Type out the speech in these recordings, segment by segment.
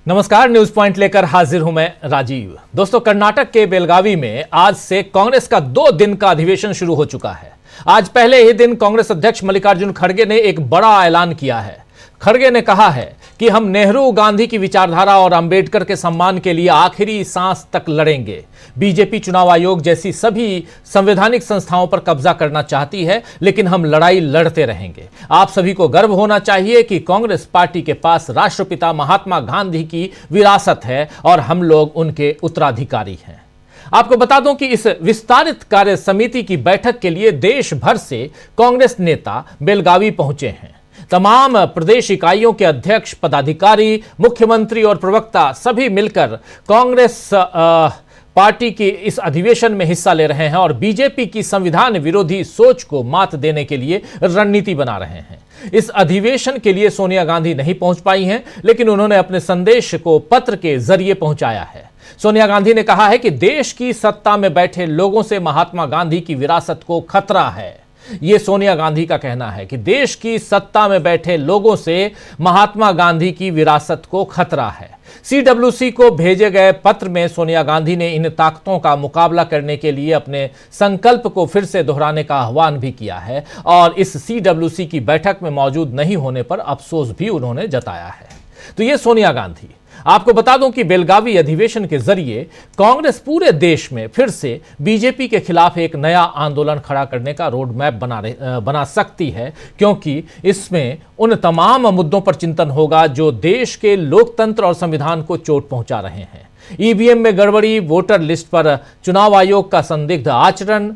नमस्कार, news point लेकर हाजिर हूं मैं राजीव। दोस्तों, कर्नाटक के बेलगावी में आज से कांग्रेस का 2 दिन का अधिवेशन शुरू हो चुका है। आज पहले ही दिन कांग्रेस अध्यक्ष मल्लिकार्जुन खड़गे ने एक बड़ा ऐलान किया है। खड़गे ने कहा है कि हम नेहरू गांधी की विचारधारा और अंबेडकर के सम्मान के लिए आखिरी सांस तक लड़ेंगे। बीजेपी चुनाव आयोग जैसी सभी संवैधानिक संस्थाओं पर कब्जा करना चाहती है, लेकिन हम लड़ाई लड़ते रहेंगे। आप सभी को गर्व होना चाहिए कि कांग्रेस पार्टी के पास राष्ट्रपिता महात्मा गांधी की विरासत है और हम लोग उनके उत्तराधिकारी हैं। आपको बता दूं कि इस विस्तारित कार्य समिति की बैठक के लिए देश भर से कांग्रेस नेता बेलगावी पहुंचे हैं। तमाम प्रदेश इकाइयों के अध्यक्ष, पदाधिकारी, मुख्यमंत्री और प्रवक्ता सभी मिलकर कांग्रेस पार्टी की इस अधिवेशन में हिस्सा ले रहे हैं और बीजेपी की संविधान विरोधी सोच को मात देने के लिए रणनीति बना रहे हैं। इस अधिवेशन के लिए सोनिया गांधी नहीं पहुंच पाई हैं, लेकिन उन्होंने अपने संदेश को पत्र के जरिए पहुंचाया है। सोनिया गांधी ने कहा है कि देश की सत्ता में बैठे लोगों से महात्मा गांधी की विरासत को खतरा है। यह सोनिया गांधी का कहना है कि देश की सत्ता में बैठे लोगों से महात्मा गांधी की विरासत को खतरा है। सीडब्ल्यूसी को भेजे गए पत्र में सोनिया गांधी ने इन ताकतों का मुकाबला करने के लिए अपने संकल्प को फिर से दोहराने का आह्वान भी किया है और इस सीडब्ल्यूसी की बैठक में मौजूद नहीं होने पर अफसोस भी उन्होंने जताया है। तो ये सोनिया गांधी। आपको बता दूं कि बेलगावी अधिवेशन के जरिए कांग्रेस पूरे देश में फिर से बीजेपी के खिलाफ एक नया आंदोलन खड़ा करने का रोड मैप बना सकती है, क्योंकि इसमें उन तमाम मुद्दों पर चिंतन होगा जो देश के लोकतंत्र और संविधान को चोट पहुंचा रहे हैं। ईवीएम में गड़बड़ी, वोटर लिस्ट पर चुनाव आयोग का संदिग्ध आचरण,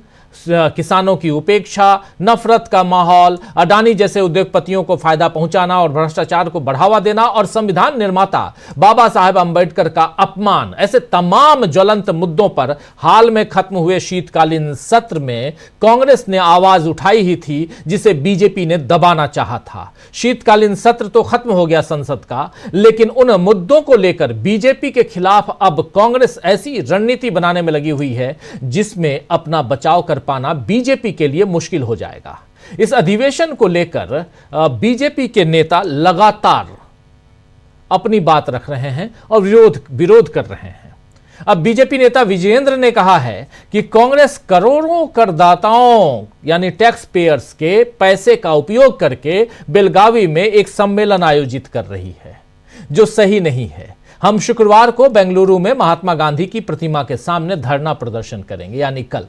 किसानों की उपेक्षा, नफरत का माहौल, अडानी जैसे उद्योगपतियों को फायदा पहुंचाना और भ्रष्टाचार को बढ़ावा देना और संविधान निर्माता बाबा साहेब अंबेडकर का अपमान, ऐसे तमाम ज्वलंत मुद्दों पर हाल में खत्म हुए शीतकालीन सत्र में कांग्रेस ने आवाज उठाई ही थी, जिसे बीजेपी ने दबाना चाहा था। शीतकालीन सत्र तो खत्म हो गया संसद का, लेकिन उन मुद्दों को लेकर बीजेपी के खिलाफ अब कांग्रेस ऐसी रणनीति बनाने में लगी हुई है जिसमें अपना बचाव कर पाना बीजेपी के लिए मुश्किल हो जाएगा। इस अधिवेशन को लेकर बीजेपी के नेता लगातार अपनी बात रख रहे हैं और विरोध कर रहे हैं। अब बीजेपी नेता विजयेंद्र ने कहा है कि कांग्रेस करोड़ों करदाताओं यानी टैक्स पेयर्स के पैसे का उपयोग करके बेलगावी में एक सम्मेलन आयोजित कर रही है, जो सही नहीं है। हम शुक्रवार को बेंगलुरु में महात्मा गांधी की प्रतिमा के सामने धरना प्रदर्शन करेंगे, यानी कल।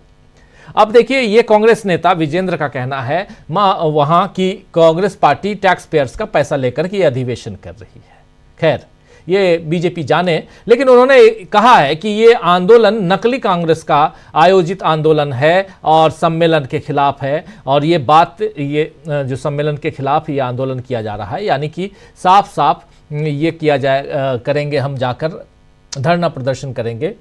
अब देखिए, यह कांग्रेस नेता विजेंद्र का कहना है वहां की कांग्रेस पार्टी टैक्स पेयर्स का पैसा लेकर के अधिवेशन कर रही है। खैर, ये बीजेपी जाने, लेकिन उन्होंने कहा है कि ये आंदोलन नकली कांग्रेस का आयोजित आंदोलन है और सम्मेलन के खिलाफ है। और ये जो सम्मेलन के खिलाफ ये आंदोलन किया जा रहा है, यानी कि साफ साफ ये किया करेंगे, हम जाकर धरना प्रदर्शन करेंगे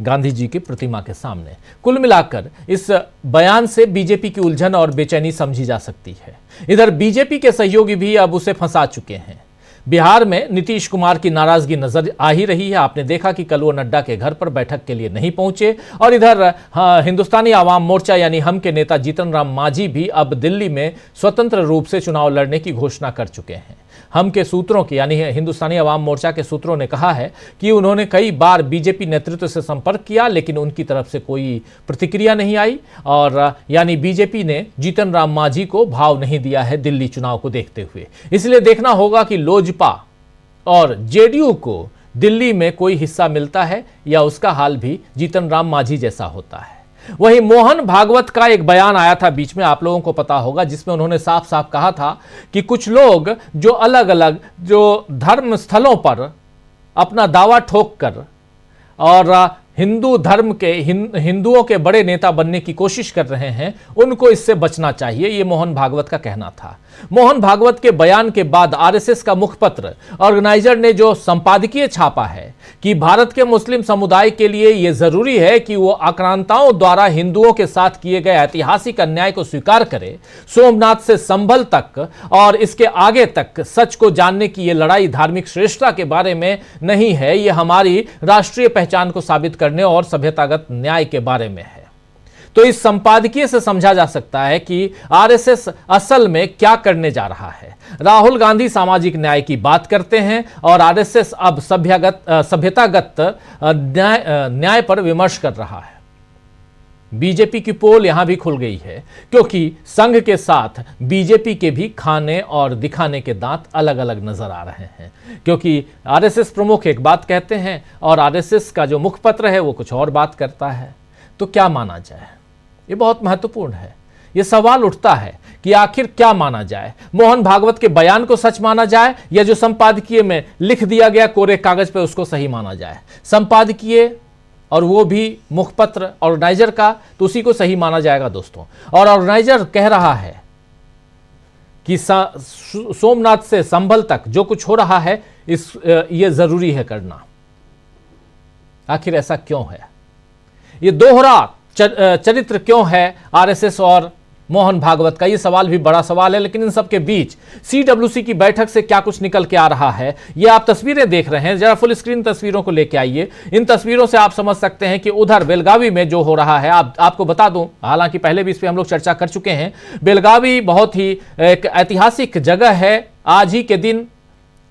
गांधी जी की प्रतिमा के सामने। कुल मिलाकर इस बयान से बीजेपी की उलझन और बेचैनी समझी जा सकती है। इधर बीजेपी के सहयोगी भी अब उसे फंसा चुके हैं। बिहार में नीतीश कुमार की नाराजगी नजर आ ही रही है। आपने देखा कि कल वो नड्डा के घर पर बैठक के लिए नहीं पहुंचे। और इधर हिंदुस्तानी आवाम मोर्चा यानी हम के नेता जीतन राम मांझी भी अब दिल्ली में स्वतंत्र रूप से चुनाव लड़ने की घोषणा कर चुके हैं। हम के सूत्रों की यानी हिंदुस्तानी आवाम मोर्चा के सूत्रों ने कहा है कि उन्होंने कई बार बीजेपी नेतृत्व से संपर्क किया, लेकिन उनकी तरफ से कोई प्रतिक्रिया नहीं आई और यानी बीजेपी ने जीतन राम मांझी को भाव नहीं दिया है दिल्ली चुनाव को देखते हुए। इसलिए देखना होगा कि लोजपा और जेडीयू को दिल्ली में कोई हिस्सा मिलता है या उसका हाल भी जीतन राम मांझी जैसा होता है। वहीं मोहन भागवत का एक बयान आया था बीच में, आप लोगों को पता होगा, जिसमें उन्होंने साफ साफ कहा था कि कुछ लोग जो अलग अलग जो धर्म स्थलों पर अपना दावा ठोक कर और हिंदू धर्म के हिंदुओं के बड़े नेता बनने की कोशिश कर रहे हैं, उनको इससे बचना चाहिए, ये मोहन भागवत का कहना था। मोहन भागवत के बयान के बाद आरएसएस का मुखपत्र ऑर्गेनाइजर ने जो संपादकीय छापा है कि भारत के मुस्लिम समुदाय के लिए यह जरूरी है कि वो आक्रांताओं द्वारा हिंदुओं के साथ किए गए ऐतिहासिक अन्याय को स्वीकार करे, सोमनाथ से संभल तक और इसके आगे तक सच को जानने की यह लड़ाई धार्मिक श्रेष्ठता के बारे में नहीं है, यह हमारी राष्ट्रीय पहचान को साबित करने और सभ्यतागत न्याय के बारे में है। तो इस संपादकीय से समझा जा सकता है कि आरएसएस असल में क्या करने जा रहा है। राहुल गांधी सामाजिक न्याय की बात करते हैं और आरएसएस अब सभ्यतागत न्याय पर विमर्श कर रहा है। बीजेपी की पोल यहां भी खुल गई है, क्योंकि संघ के साथ बीजेपी के भी खाने और दिखाने के दांत अलग अलग नजर आ रहे हैं, क्योंकि आरएसएस प्रमुख एक बात कहते हैं और आरएसएस का जो मुखपत्र है वो कुछ और बात करता है। तो क्या माना जाए, ये बहुत महत्वपूर्ण है। ये सवाल उठता है कि आखिर क्या माना जाए, मोहन भागवत के बयान को सच माना जाए या जो संपादकीय में लिख दिया गया कोरे कागज पे उसको सही माना जाए। संपादकीय और वो भी मुखपत्र ऑर्गेनाइजर का, तो उसी को सही माना जाएगा दोस्तों। और ऑर्गेनाइजर कह रहा है कि सोमनाथ से संभल तक जो कुछ हो रहा है ये जरूरी है करना। आखिर ऐसा क्यों है? ये दोहरा चरित्र क्यों है आरएसएस और मोहन भागवत का? ये सवाल भी बड़ा सवाल है। लेकिन इन सब के बीच सीडब्ल्यूसी की बैठक से क्या कुछ निकल के आ रहा है, ये आप तस्वीरें देख रहे हैं। जरा फुल स्क्रीन तस्वीरों को लेके आइए। इन तस्वीरों से आप समझ सकते हैं कि उधर बेलगावी में जो हो रहा है, आपको बता दूं, हालांकि पहले भी इस पे हम लोग चर्चा कर चुके हैं। बेलगावी बहुत ही एक ऐतिहासिक जगह है। आज ही के दिन,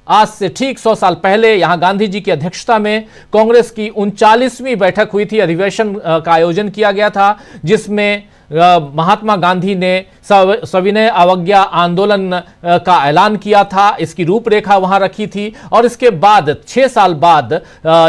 आज से ठीक 100 साल पहले यहां गांधी जी की अध्यक्षता में कांग्रेस की 39वीं बैठक हुई थी। अधिवेशन का आयोजन किया गया था, जिसमें महात्मा गांधी ने सविनय अवज्ञा आंदोलन का ऐलान किया था। इसकी रूपरेखा वहां रखी थी और इसके बाद 6 साल बाद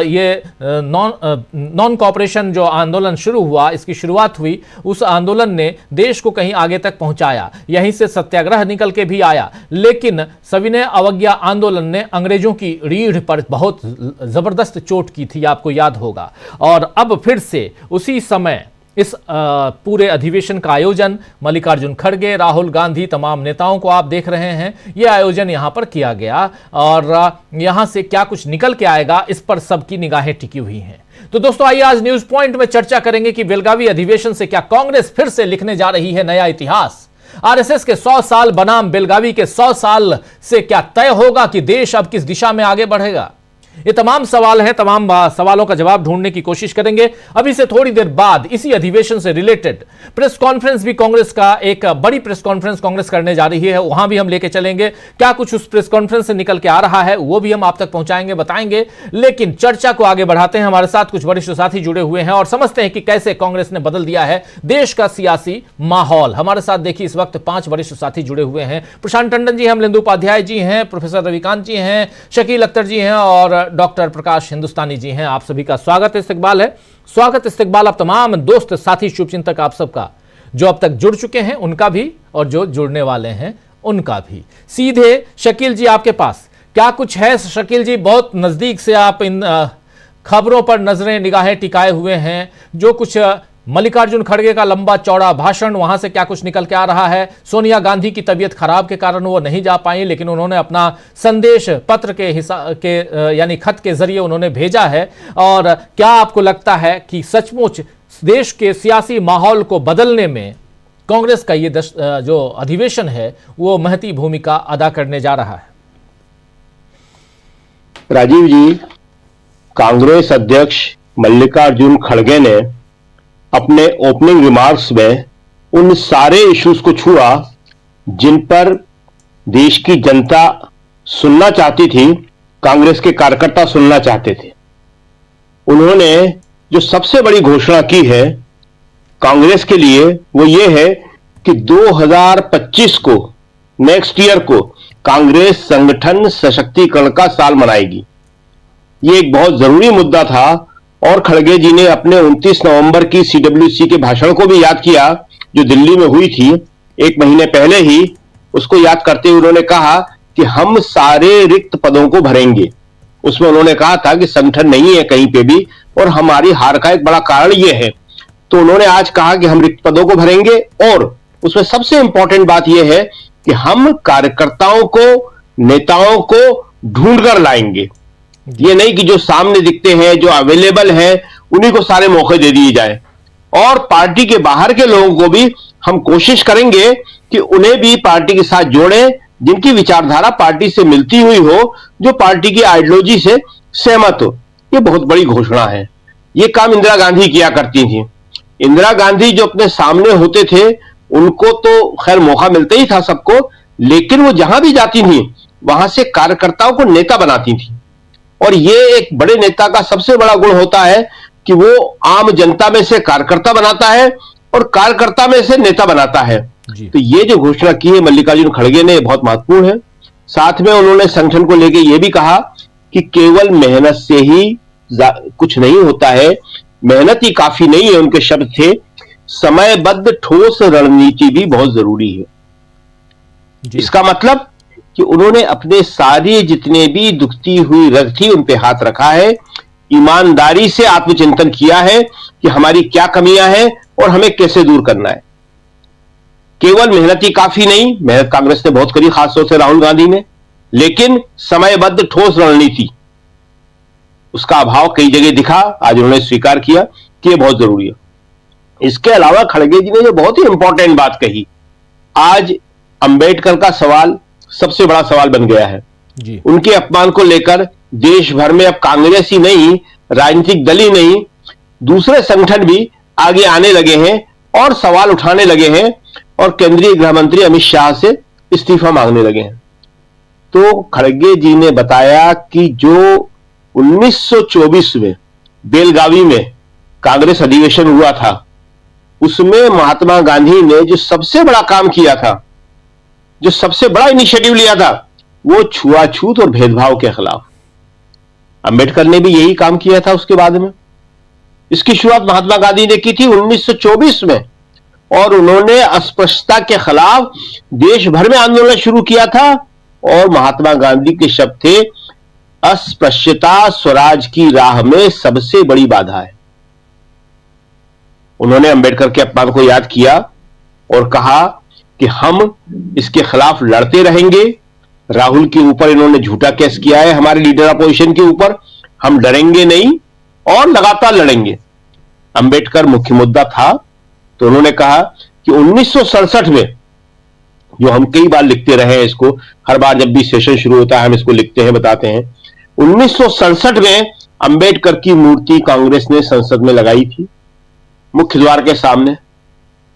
ये नॉन कॉपरेशन जो आंदोलन शुरू हुआ, इसकी शुरुआत हुई। उस आंदोलन ने देश को कहीं आगे तक पहुंचाया। यहीं से सत्याग्रह निकल के भी आया। लेकिन सविनय अवज्ञा आंदोलन ने अंग्रेजों की रीढ़ पर बहुत जबरदस्त चोट की थी, आपको याद होगा। और अब फिर से उसी समय इस पूरे अधिवेशन का आयोजन मल्लिकार्जुन खड़गे, राहुल गांधी, तमाम नेताओं को आप देख रहे हैं, यह आयोजन यहां पर किया गया। और यहां से क्या कुछ निकल के आएगा, इस पर सबकी निगाहें टिकी हुई हैं। तो दोस्तों, आइए आज न्यूज पॉइंट में चर्चा करेंगे कि बेलगावी अधिवेशन से क्या कांग्रेस फिर से लिखने जा रही है नया इतिहास। आरएसएस के 100 साल बनाम बेलगावी के 100 साल से क्या तय होगा कि देश अब किस दिशा में आगे बढ़ेगा? ये तमाम सवाल हैं। तमाम सवालों का जवाब ढूंढने की कोशिश करेंगे। अभी से थोड़ी देर बाद इसी अधिवेशन से रिलेटेड प्रेस कॉन्फ्रेंस भी कांग्रेस का, एक बड़ी प्रेस कॉन्फ्रेंस कांग्रेस करने जा रही है, वहां भी हम लेके चलेंगे। क्या कुछ उस प्रेस कॉन्फ्रेंस से निकल के आ रहा है वो भी हम आप तक पहुंचाएंगे, बताएंगे। लेकिन चर्चा को आगे बढ़ाते हैं। हमारे साथ कुछ वरिष्ठ साथी जुड़े हुए हैं और समझते हैं कि कैसे कांग्रेस ने बदल दिया है देश का सियासी माहौल। हमारे साथ देखिए इस वक्त 5 वरिष्ठ साथी जुड़े हुए हैं। प्रशांत टंडन जी हैं, अमलेंदु उपाध्याय जी हैं, प्रोफेसर रविकांत जी हैं, शकील अख्तर जी हैं और डॉक्टर प्रकाश हिंदुस्तानी जी हैं। आप सभी का स्वागत इस्तकबाल है। स्वागत इस्तकबाल आप तमाम दोस्त साथी शुभचिंतक आप सबका, जो अब तक जुड़ चुके हैं उनका भी और जो जुड़ने वाले हैं उनका भी। सीधे शकील जी आपके पास क्या कुछ है? शकील जी, बहुत नजदीक से आप इन खबरों पर नजरें निगाहें टिकाए हुए हैं। जो कुछ मल्लिकार्जुन खड़गे का लंबा चौड़ा भाषण, वहां से क्या कुछ निकल के आ रहा है? सोनिया गांधी की तबीयत खराब के कारण वो नहीं जा पाई, लेकिन उन्होंने अपना संदेश पत्र के यानी खत के जरिए उन्होंने भेजा है। और क्या आपको लगता है कि सचमुच देश के सियासी माहौल को बदलने में कांग्रेस का ये जो अधिवेशन है वो महती भूमिका अदा करने जा रहा है? राजीव जी, कांग्रेस अध्यक्ष मल्लिकार्जुन खड़गे ने अपने ओपनिंग रिमार्क्स में उन सारे इश्यूज को छुआ जिन पर देश की जनता सुनना चाहती थी, कांग्रेस के कार्यकर्ता सुनना चाहते थे। उन्होंने जो सबसे बड़ी घोषणा की है कांग्रेस के लिए वो ये है कि 2025 को, नेक्स्ट ईयर को, कांग्रेस संगठन सशक्तिकरण का साल मनाएगी। ये एक बहुत जरूरी मुद्दा था और खड़गे जी ने अपने 29 नवंबर की सीडब्ल्यूसी के भाषण को भी याद किया जो दिल्ली में हुई थी 1 महीने पहले ही। उसको याद करते हुए उन्होंने कहा कि हम सारे रिक्त पदों को भरेंगे। उसमें उन्होंने कहा था कि संगठन नहीं है कहीं पे भी और हमारी हार का एक बड़ा कारण यह है। तो उन्होंने आज कहा कि हम रिक्त पदों को भरेंगे और उसमें सबसे इंपॉर्टेंट बात यह है कि हम कार्यकर्ताओं को, नेताओं को ढूंढ कर लाएंगे। ये नहीं कि जो सामने दिखते हैं, जो अवेलेबल है, उन्हीं को सारे मौके दे दिए जाए। और पार्टी के बाहर के लोगों को भी हम कोशिश करेंगे कि उन्हें भी पार्टी के साथ जोड़ें, जिनकी विचारधारा पार्टी से मिलती हुई हो, जो पार्टी की आइडियोलॉजी से सहमत हो। ये बहुत बड़ी घोषणा है। ये काम इंदिरा गांधी किया करती थी। इंदिरा गांधी जो अपने सामने होते थे, उनको तो खैर मौका मिलता ही था सबको, लेकिन वो जहां भी जाती थी वहां से कार्यकर्ताओं को नेता बनाती थी। और ये एक बड़े नेता का सबसे बड़ा गुण होता है कि वो आम जनता में से कार्यकर्ता बनाता है और कार्यकर्ता में से नेता बनाता है। तो ये जो घोषणा की है मल्लिकार्जुन खड़गे ने, बहुत महत्वपूर्ण है। साथ में उन्होंने संगठन को लेकर यह भी कहा कि केवल मेहनत से ही कुछ नहीं होता है, मेहनत ही काफी नहीं है, उनके शब्द थे, समयबद्ध ठोस रणनीति भी बहुत जरूरी है। इसका मतलब कि उन्होंने अपने सारे जितने भी दुखती हुई रग थी उन पे हाथ रखा है, ईमानदारी से आत्मचिंतन किया है कि हमारी क्या कमियां हैं और हमें कैसे दूर करना है। केवल मेहनत ही काफी नहीं, मेहनत कांग्रेस ने बहुत करी, खासतौर से राहुल गांधी ने, लेकिन समयबद्ध ठोस रणनीति उसका अभाव कई जगह दिखा। आज उन्होंने स्वीकार किया कि यह बहुत जरूरी है। इसके अलावा खड़गे जी ने जो बहुत ही इंपॉर्टेंट बात कही, आज अंबेडकर का सवाल सबसे बड़ा सवाल बन गया है जी। उनके अपमान को लेकर देश भर में अब कांग्रेस ही नहीं, राजनीतिक दल ही नहीं, दूसरे संगठन भी आगे आने लगे हैं और सवाल उठाने लगे हैं और केंद्रीय गृह मंत्री अमित शाह से इस्तीफा मांगने लगे हैं। तो खड़गे जी ने बताया कि जो 1924 में बेलगावी में कांग्रेस अधिवेशन हुआ था, उसमें महात्मा गांधी ने जो सबसे बड़ा काम किया था, जो सबसे बड़ा इनिशिएटिव लिया था, वो छुआछूत और भेदभाव के खिलाफ। अंबेडकर ने भी यही काम किया था उसके बाद में। इसकी शुरुआत महात्मा गांधी ने की थी 1924 में और उन्होंने अस्पृश्यता के खिलाफ देश भर में आंदोलन शुरू किया था और महात्मा गांधी के शब्द थे, अस्पृश्यता स्वराज की राह में सबसे बड़ी बाधा है। उन्होंने अंबेडकर के अपमान को याद किया और कहा कि हम इसके खिलाफ लड़ते रहेंगे। राहुल के ऊपर इन्होंने झूठा केस किया है, हमारे लीडर अपोजिशन के ऊपर, हम डरेंगे नहीं और लगातार लड़ेंगे। अंबेडकर मुख्य मुद्दा था। तो उन्होंने कहा कि 1967 में, जो हम कई बार लिखते रहे हैं इसको, हर बार जब भी सेशन शुरू होता है हम इसको लिखते हैं, बताते हैं, 1967 में अंबेडकर की मूर्ति कांग्रेस ने संसद में लगाई थी, मुख्य द्वार के सामने।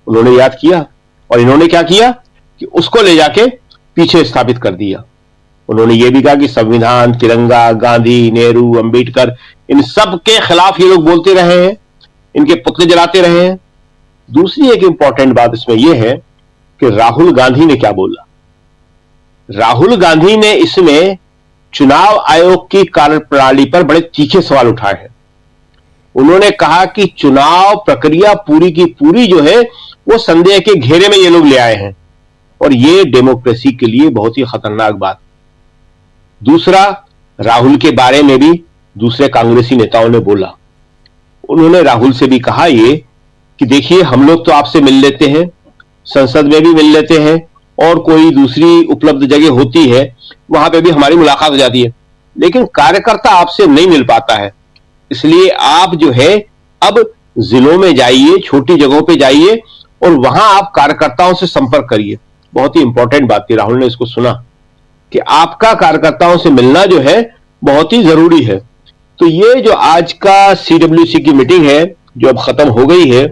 उन्होंने याद किया और इन्होंने क्या किया कि उसको ले जाके पीछे स्थापित कर दिया। उन्होंने यह भी कहा कि संविधान, तिरंगा, गांधी, नेहरू, अंबेडकर, इन सब के खिलाफ ये लोग बोलते रहे हैं, इनके पुतले जलाते रहे हैं। दूसरी एक इंपॉर्टेंट बात इसमें यह है कि राहुल गांधी ने क्या बोला। राहुल गांधी ने इसमें चुनाव आयोग की कार्यप्रणाली पर बड़े तीखे सवाल उठाए हैं। उन्होंने कहा कि चुनाव प्रक्रिया पूरी की पूरी जो है वो संदेह के घेरे में ये लोग ले आए हैं और ये डेमोक्रेसी के लिए बहुत ही खतरनाक बात। दूसरा, राहुल के बारे में भी दूसरे कांग्रेसी नेताओं ने बोला। उन्होंने राहुल से भी कहा ये कि देखिए, हम लोग तो आपसे मिल लेते हैं, संसद में भी मिल लेते हैं और कोई दूसरी उपलब्ध जगह होती है वहां पे भी हमारी मुलाकात हो जाती है, लेकिन कार्यकर्ता आपसे नहीं मिल पाता है। इसलिए आप जो है अब जिलों में जाइए, छोटी जगहों पे जाइए और वहां आप कार्यकर्ताओं से संपर्क करिए। बहुत ही इंपॉर्टेंट बात थी, राहुल ने इसको सुना कि आपका कार्यकर्ताओं से मिलना जो है बहुत ही जरूरी है। तो ये जो आज का CWC की मीटिंग है जो अब खत्म हो गई है,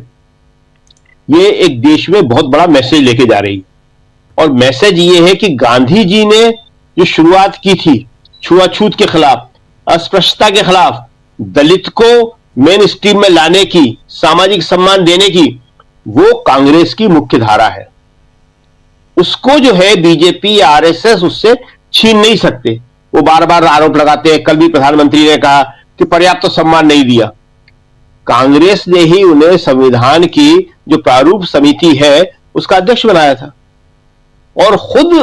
ये एक देश में बहुत बड़ा मैसेज लेके जा रही है और मैसेज ये है कि गांधी जी ने जो शुरुआत की थी छुआछूत के खिलाफ, अस्पृश्यता के खिलाफ, दलित को मेन स्ट्रीम में लाने की, सामाजिक सम्मान देने की, वो कांग्रेस की मुख्य धारा है। उसको जो है बीजेपी, RSS उससे छीन नहीं सकते। वो बार बार आरोप लगाते हैं। कल भी प्रधानमंत्री ने कहा कि पर्याप्त सम्मान नहीं दिया। कांग्रेस ने ही उन्हें संविधान की जो प्रारूप समिति है उसका अध्यक्ष बनाया था और खुद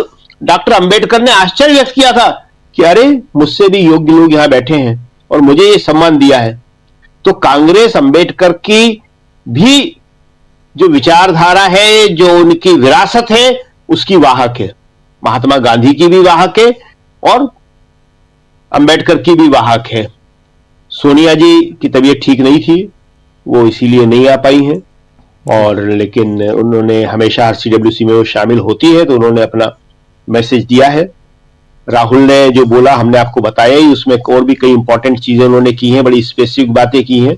डॉक्टर अंबेडकर ने आश्चर्य व्यक्त किया था कि अरे, मुझसे भी योग्य लोग यहां बैठे हैं और मुझे ये सम्मान दिया है। तो कांग्रेस अंबेडकर की भी जो विचारधारा है, जो उनकी विरासत है, उसकी वाहक है। महात्मा गांधी की भी वाहक है और अंबेडकर की भी वाहक है। सोनिया जी की तबीयत ठीक नहीं थी, वो इसीलिए नहीं आ पाई हैं और लेकिन उन्होंने हमेशा हर CWC में वो शामिल होती है, तो उन्होंने अपना मैसेज दिया है। राहुल ने जो बोला हमने आपको बताया ही, उसमें और भी कई इंपॉर्टेंट चीजें उन्होंने की हैं, बड़ी स्पेसिफिक बातें की हैं।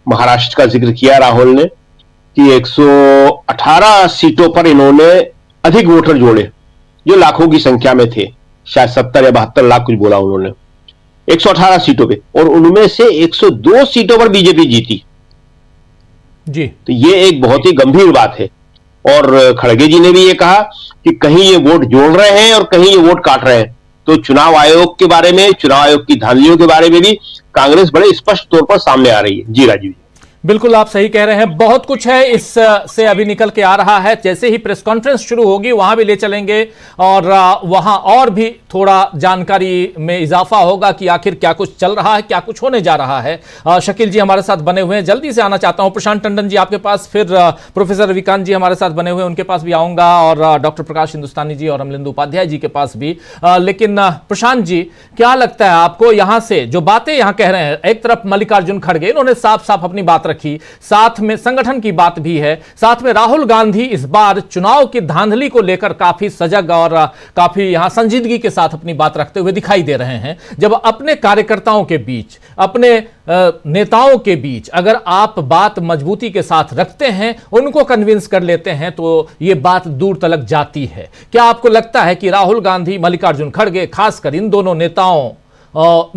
महाराष्ट्र का जिक्र किया राहुल ने कि 118 सीटों पर इन्होंने अधिक वोटर जोड़े, जो लाखों की संख्या में थे, शायद 70 या 72 लाख कुछ बोला उन्होंने 118 सीटों पे, और उनमें से 102 सीटों पर बीजेपी जीती जी। तो ये एक बहुत ही गंभीर बात है। और खड़गे जी ने भी ये कहा कि कहीं ये वोट जोड़ रहे हैं और कहीं ये वोट काट रहे हैं। तो चुनाव आयोग के बारे में, चुनाव आयोग की धांधलियों के बारे में भी कांग्रेस बड़े स्पष्ट तौर पर सामने आ रही है। जी राजीव जी। बिल्कुल आप सही कह रहे हैं, बहुत कुछ है इस से अभी निकल के आ रहा है। जैसे ही प्रेस कॉन्फ्रेंस शुरू होगी वहां भी ले चलेंगे और वहां और भी थोड़ा जानकारी में इजाफा होगा कि आखिर क्या कुछ चल रहा है, क्या कुछ होने जा रहा है। शकील जी हमारे साथ बने हुए हैं, जल्दी से आना चाहता हूं प्रशांत टंडन जी आपके पास, फिर प्रोफेसर रविकांत जी हमारे साथ बने हुए हैं, उनके पास भी आऊंगा, और डॉक्टर प्रकाश हिंदुस्तानी जी और अमलिंदु उपाध्याय जी के पास भी। लेकिन प्रशांत जी, क्या लगता है आपको, यहां से जो बातें यहां कह रहे हैं, एक तरफ मल्लिकार्जुन खड़गे इन्होंने साफ साफ अपनी बात रखी, साथ में संगठन की बात भी है, साथ में राहुल गांधी इस बार चुनाव की धांधली को लेकर काफी सजग और काफी यहां संजीदगी के साथ अपनी बात रखते हुए दिखाई दे रहे हैं। जब अपने कार्यकर्ताओं के बीच, अपने नेताओं के बीच अगर आप बात मजबूती के साथ रखते हैं, उनको कन्विंस कर लेते हैं, तो यह बात दूर तलक जाती है। क्या आपको लगता है कि राहुल गांधी, मल्लिकार्जुन खड़गे, खासकर इन दोनों नेताओं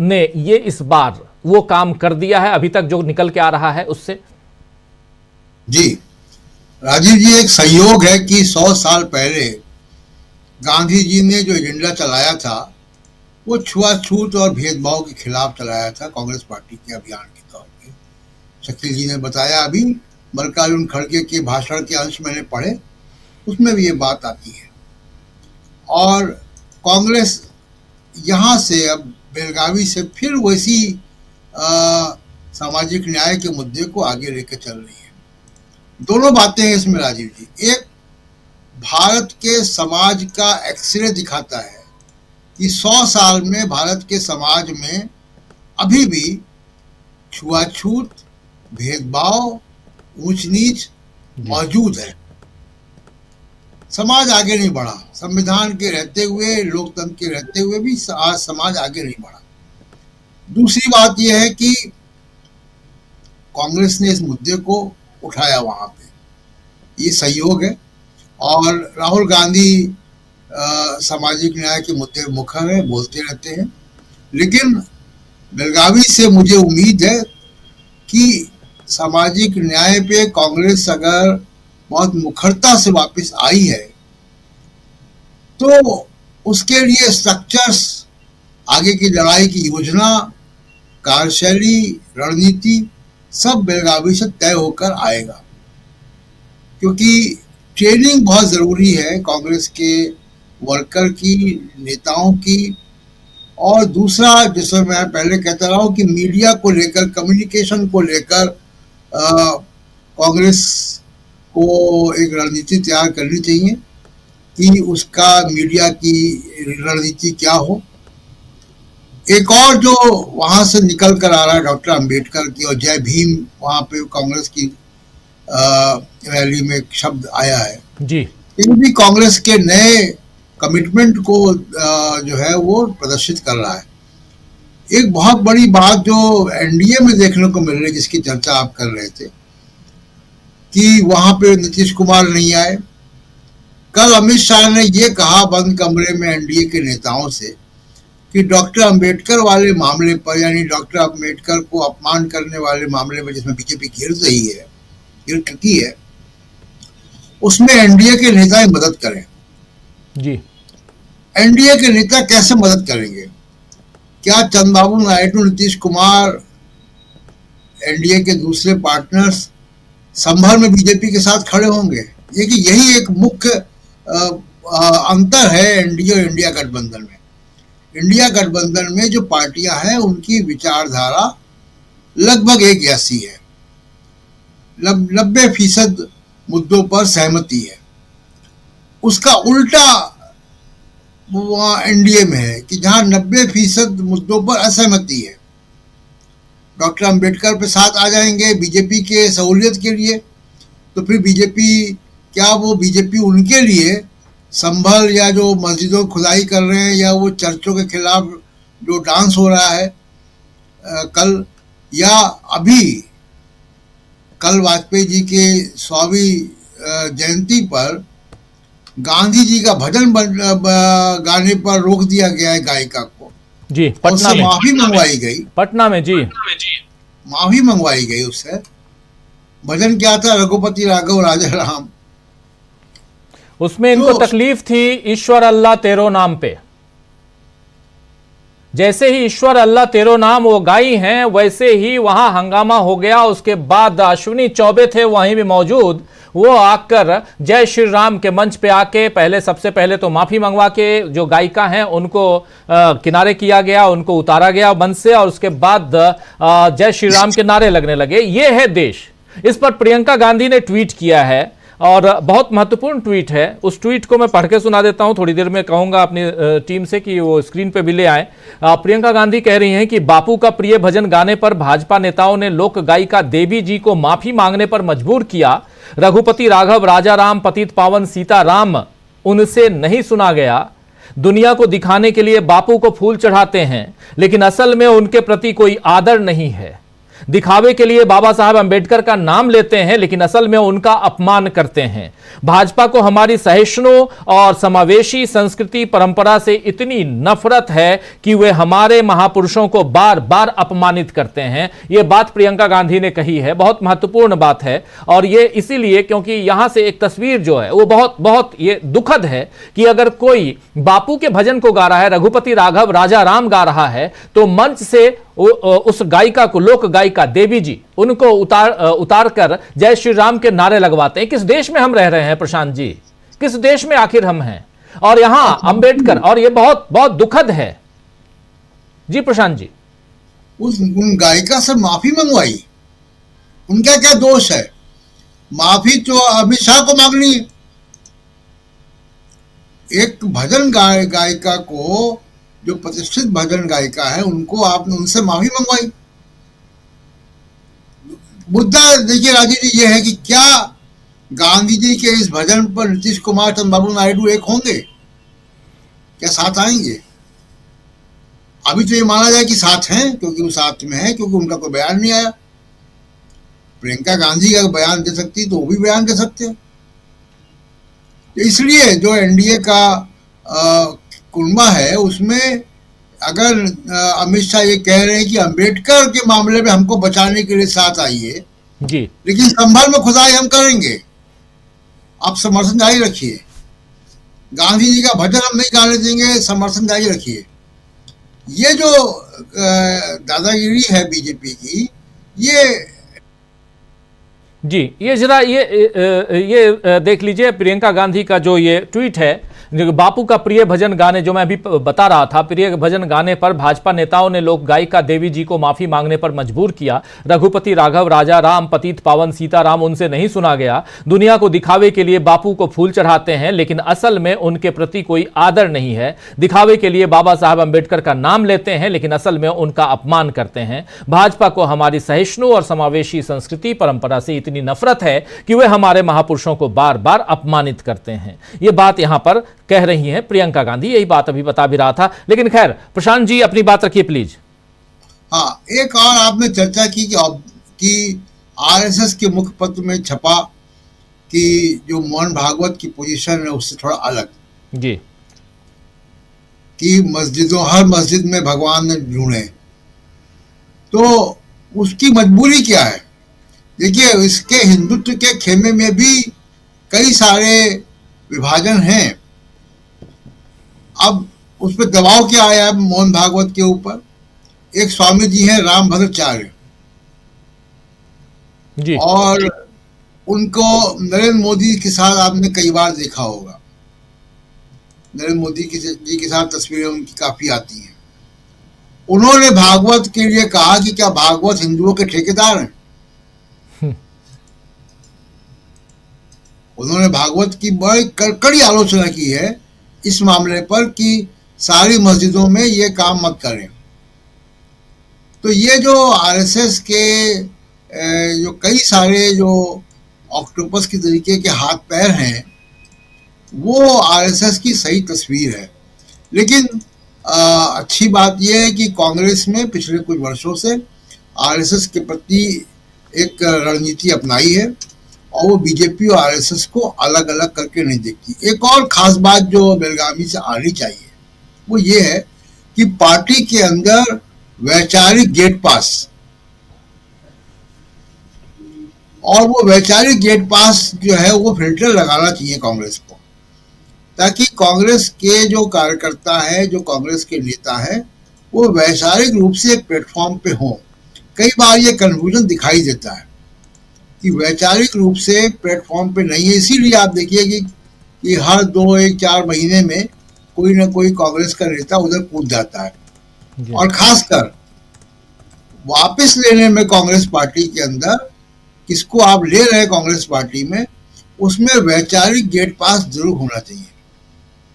ने ये इस बार वो काम कर दिया है अभी तक जो निकल के आ रहा है उससे? जी राजीव जी, एक संयोग है कि 100 साल पहले गांधी जी ने जो एजेंडा चलाया था वो छुआछूत और भेदभाव के खिलाफ चलाया था, कांग्रेस पार्टी के अभियान के तौर पे। शकील जी ने बताया, अभी मल्लिकार्जुन खड़गे के भाषण के अंश मैंने पढ़े, उसमें भी ये बात आती है। और कांग्रेस यहाँ से अब बेलगावी से फिर वैसी सामाजिक न्याय के मुद्दे को आगे लेकर चल रही है। दोनों बातें हैं इसमें राजीव जी। एक, भारत के समाज का एक्सरे दिखाता है कि 100 साल में भारत के समाज में अभी भी छुआछूत, भेदभाव, ऊंच नीच मौजूद है। समाज आगे नहीं बढ़ा, संविधान के रहते हुए, लोकतंत्र के रहते हुए भी आज समाज आगे नहीं बढ़ा। दूसरी बात यह है कि कांग्रेस ने इस मुद्दे को उठाया वहां पे, ये सहयोग है। और राहुल गांधी सामाजिक न्याय के मुद्दे मुखर है, बोलते रहते हैं। लेकिन बेलगावी से मुझे उम्मीद है कि सामाजिक न्याय पे कांग्रेस अगर बहुत मुखरता से वापस आई है तो उसके लिए स्ट्रक्चर्स, आगे की लड़ाई की योजना, कार्यशैली, रणनीति सब बेलगावी से तय होकर आएगा। क्योंकि ट्रेनिंग बहुत ज़रूरी है कांग्रेस के वर्कर की, नेताओं की। और दूसरा, जैसे मैं पहले कहता रहा हूँ कि मीडिया को लेकर, कम्युनिकेशन को लेकर कांग्रेस को एक रणनीति तैयार करनी चाहिए कि उसका मीडिया की रणनीति क्या हो। एक और जो वहां से निकल कर आ रहा है, डॉक्टर अंबेडकर की और जय भीम, वहां पे कांग्रेस की रैली में एक शब्द आया है जी, ये भी कांग्रेस के नए कमिटमेंट को जो है वो प्रदर्शित कर रहा है। एक बहुत बड़ी बात जो एनडीए में देखने को मिल रही है, जिसकी चर्चा आप कर रहे थे, कि वहां पे नीतीश कुमार नहीं आए। कल अमित शाह ने ये कहा बंद कमरे में एनडीए के नेताओं से कि डॉक्टर अंबेडकर वाले मामले पर, यानी डॉक्टर अंबेडकर को अपमान करने वाले मामले में जिसमें बीजेपी घिर रही है, घिर चुकी है, उसमें एनडीए के नेता ही मदद करें जी। एनडीए के नेता कैसे मदद करेंगे? क्या चंद्रबाबू नायडू, नीतीश कुमार, एनडीए के दूसरे पार्टनर्स संभल में बीजेपी के साथ खड़े होंगे? ये कि यही एक मुख्य अंतर है एनडीए और इंडिया गठबंधन में। इंडिया गठबंधन में जो पार्टियां हैं उनकी विचारधारा लगभग एक जैसी है, 90% मुद्दों पर सहमति है। उसका उल्टा वहाँ एनडीए में है कि जहाँ 90% मुद्दों पर असहमति है। डॉक्टर अंबेडकर पे साथ आ जाएंगे बीजेपी के सहूलियत के लिए, तो फिर बीजेपी, क्या वो बीजेपी उनके लिए संभल या जो मस्जिदों खुदाई कर रहे हैं या वो चर्चों के खिलाफ जो डांस हो रहा है कल, या अभी कल वाजपेयी जी के 100वीं जयंती पर गांधी जी का भजन गाने पर रोक दिया गया है गायिका को। जी, पटना में माफी मंगवाई गई। पटना में जी माफी मंगवाई गई उससे। भजन क्या था? रघुपति राघव राजा राम। उसमें इनको तकलीफ थी ईश्वर अल्लाह तेरो नाम पे। जैसे ही ईश्वर अल्लाह तेरो नाम वो गाई हैं, वैसे ही वहां हंगामा हो गया। उसके बाद अश्विनी चौबे थे वहीं भी मौजूद, वो आकर जय श्री राम के मंच पे आके सबसे पहले तो माफी मंगवा के जो गायिका हैं उनको किनारे किया गया, उनको उतारा गया मंच से, और उसके बाद जय श्री राम के नारे लगने लगे। ये है देश। इस पर प्रियंका गांधी ने ट्वीट किया है और बहुत महत्वपूर्ण ट्वीट है। उस ट्वीट को मैं पढ़ के सुना देता हूं। थोड़ी देर में कहूंगा अपनी टीम से कि वो स्क्रीन पे भी ले आए। प्रियंका गांधी कह रही हैं कि बापू का प्रिय भजन गाने पर भाजपा नेताओं ने लोक गायिका देवी जी को माफी मांगने पर मजबूर किया। रघुपति राघव राजा राम पतित पावन सीता राम उनसे नहीं सुना गया। दुनिया को दिखाने के लिए बापू को फूल चढ़ाते हैं, लेकिन असल में उनके प्रति कोई आदर नहीं है। दिखावे के लिए बाबा साहब अंबेडकर का नाम लेते हैं, लेकिन असल में उनका अपमान करते हैं। भाजपा को हमारी सहिष्णु और समावेशी संस्कृति परंपरा से इतनी नफरत है कि वे हमारे महापुरुषों को बार बार अपमानित करते हैं। यह बात प्रियंका गांधी ने कही है। बहुत महत्वपूर्ण बात है, और यह इसीलिए क्योंकि यहां से एक तस्वीर जो है वो बहुत बहुत ये दुखद है कि अगर कोई बापू के भजन को गा रहा है, रघुपति राघव राजा राम गा रहा है, तो मंच से उस गायिका को, लोक गायिका देवी जी, उनको उतार कर जय श्री राम के नारे लगवाते हैं। किस देश में हम रह रहे हैं प्रशांत जी? किस देश में आखिर हम हैं? और यहां अंबेडकर, और ये बहुत बहुत दुखद है। जी प्रशांत जी। उन गायिका से माफी मंगवाई, उनका क्या दोष है? माफी तो अमित शाह को मांगनी है। एक भजन गायिका को, जो प्रतिष्ठित भजन गायिका है, उनको आपने उनसे माफी मंगवाई। मुद्दा देखिए राजीव जी, ये है कि क्या गांधी जी के इस भजन पर नीतीश कुमार, चंद्रबाबू नायडू एक होंगे? क्या साथ आएंगे? अभी तो ये माना जाए कि साथ हैं, क्योंकि वो साथ में है, क्योंकि उनका कोई बयान नहीं आया। प्रियंका गांधी का बयान दे सकती तो वो भी बयान दे सकते हैं। इसलिए जो एनडीए का कुनबा है, उसमें अगर अमित शाह ये कह रहे हैं कि अंबेडकर के मामले में हमको बचाने के लिए साथ आइए जी, लेकिन संभल में खुदाई हम करेंगे, आप समर्थन जारी रखिए। गांधी जी का भजन हम नहीं गाने देंगे, समर्थन जारी रखिए। ये जो दादागिरी है बीजेपी की, ये जी, ये जरा ये देख लीजिए प्रियंका गांधी का जो ये ट्वीट है। बापू का प्रिय भजन गाने, जो मैं अभी बता रहा था, प्रिय भजन गाने पर भाजपा नेताओं ने लोक गायिका देवी जी को माफी मांगने पर मजबूर किया। रघुपति राघव राजा राम पतित पावन सीता राम उनसे नहीं सुना गया। दुनिया को दिखावे के लिए बापू को फूल चढ़ाते हैं, लेकिन असल में उनके प्रति कोई आदर नहीं है। दिखावे के लिए बाबा साहब अंबेडकर का नाम लेते हैं, लेकिन असल में उनका अपमान करते हैं। भाजपा को हमारी सहिष्णु और समावेशी संस्कृति परंपरा से इतनी नफरत है कि वे हमारे महापुरुषों को बार बार अपमानित करते हैं। ये बात यहां पर कह रही हैं प्रियंका गांधी। यही बात अभी बता भी रहा था, लेकिन खैर प्रशांत जी अपनी बात रखिए प्लीज। हाँ, एक और आपने चर्चा की कि आरएसएस के मुखपत्र में छपा कि जो मोहन भागवत की पोजीशन है उससे थोड़ा अलग जी, कि हर मस्जिद में भगवान ने ढूंढे, तो उसकी मजबूरी क्या है? देखिए, इसके हिंदुत्व के खेमे में भी कई सारे विभाजन हैं। अब उस पर दबाव क्या आया मोहन भागवत के ऊपर? एक स्वामी जी हैं रामभद्राचार्य जी, और उनको नरेंद्र मोदी के साथ आपने कई बार देखा होगा। नरेंद्र मोदी जी के साथ तस्वीरें उनकी काफी आती हैं। उन्होंने भागवत के लिए कहा कि क्या भागवत हिंदुओं के ठेकेदार हैं? उन्होंने भागवत की बड़ी कड़ी आलोचना की है इस मामले पर कि सारी मस्जिदों में ये काम मत करें। तो ये जो आरएसएस के जो कई सारे जो ऑक्टोपस की तरीके के हाथ पैर हैं, वो आरएसएस की सही तस्वीर है। लेकिन अच्छी बात यह है कि कांग्रेस में पिछले कुछ वर्षों से आरएसएस के प्रति एक रणनीति अपनाई है और वो बीजेपी और आरएसएस को अलग अलग करके नहीं देखती। एक और खास बात जो बेलगावी से आनी चाहिए वो ये है कि पार्टी के अंदर वैचारिक गेट पास, और वो वैचारिक गेट पास जो है वो फिल्टर लगाना चाहिए कांग्रेस को, ताकि कांग्रेस के जो कार्यकर्ता है, जो कांग्रेस के नेता है, वो वैचारिक रूप से एक प्लेटफॉर्म पे हो। कई बार ये कन्फ्यूजन दिखाई देता है कि वैचारिक रूप से प्लेटफॉर्म पे नहीं है, इसीलिए आप देखिए कि हर 2-4 महीने में कोई ना कोई कांग्रेस का नेता उधर कूद जाता है। और खासकर वापस लेने में कांग्रेस पार्टी के अंदर किसको आप ले रहे हैं कांग्रेस पार्टी में, उसमें वैचारिक गेट पास जरूर होना चाहिए,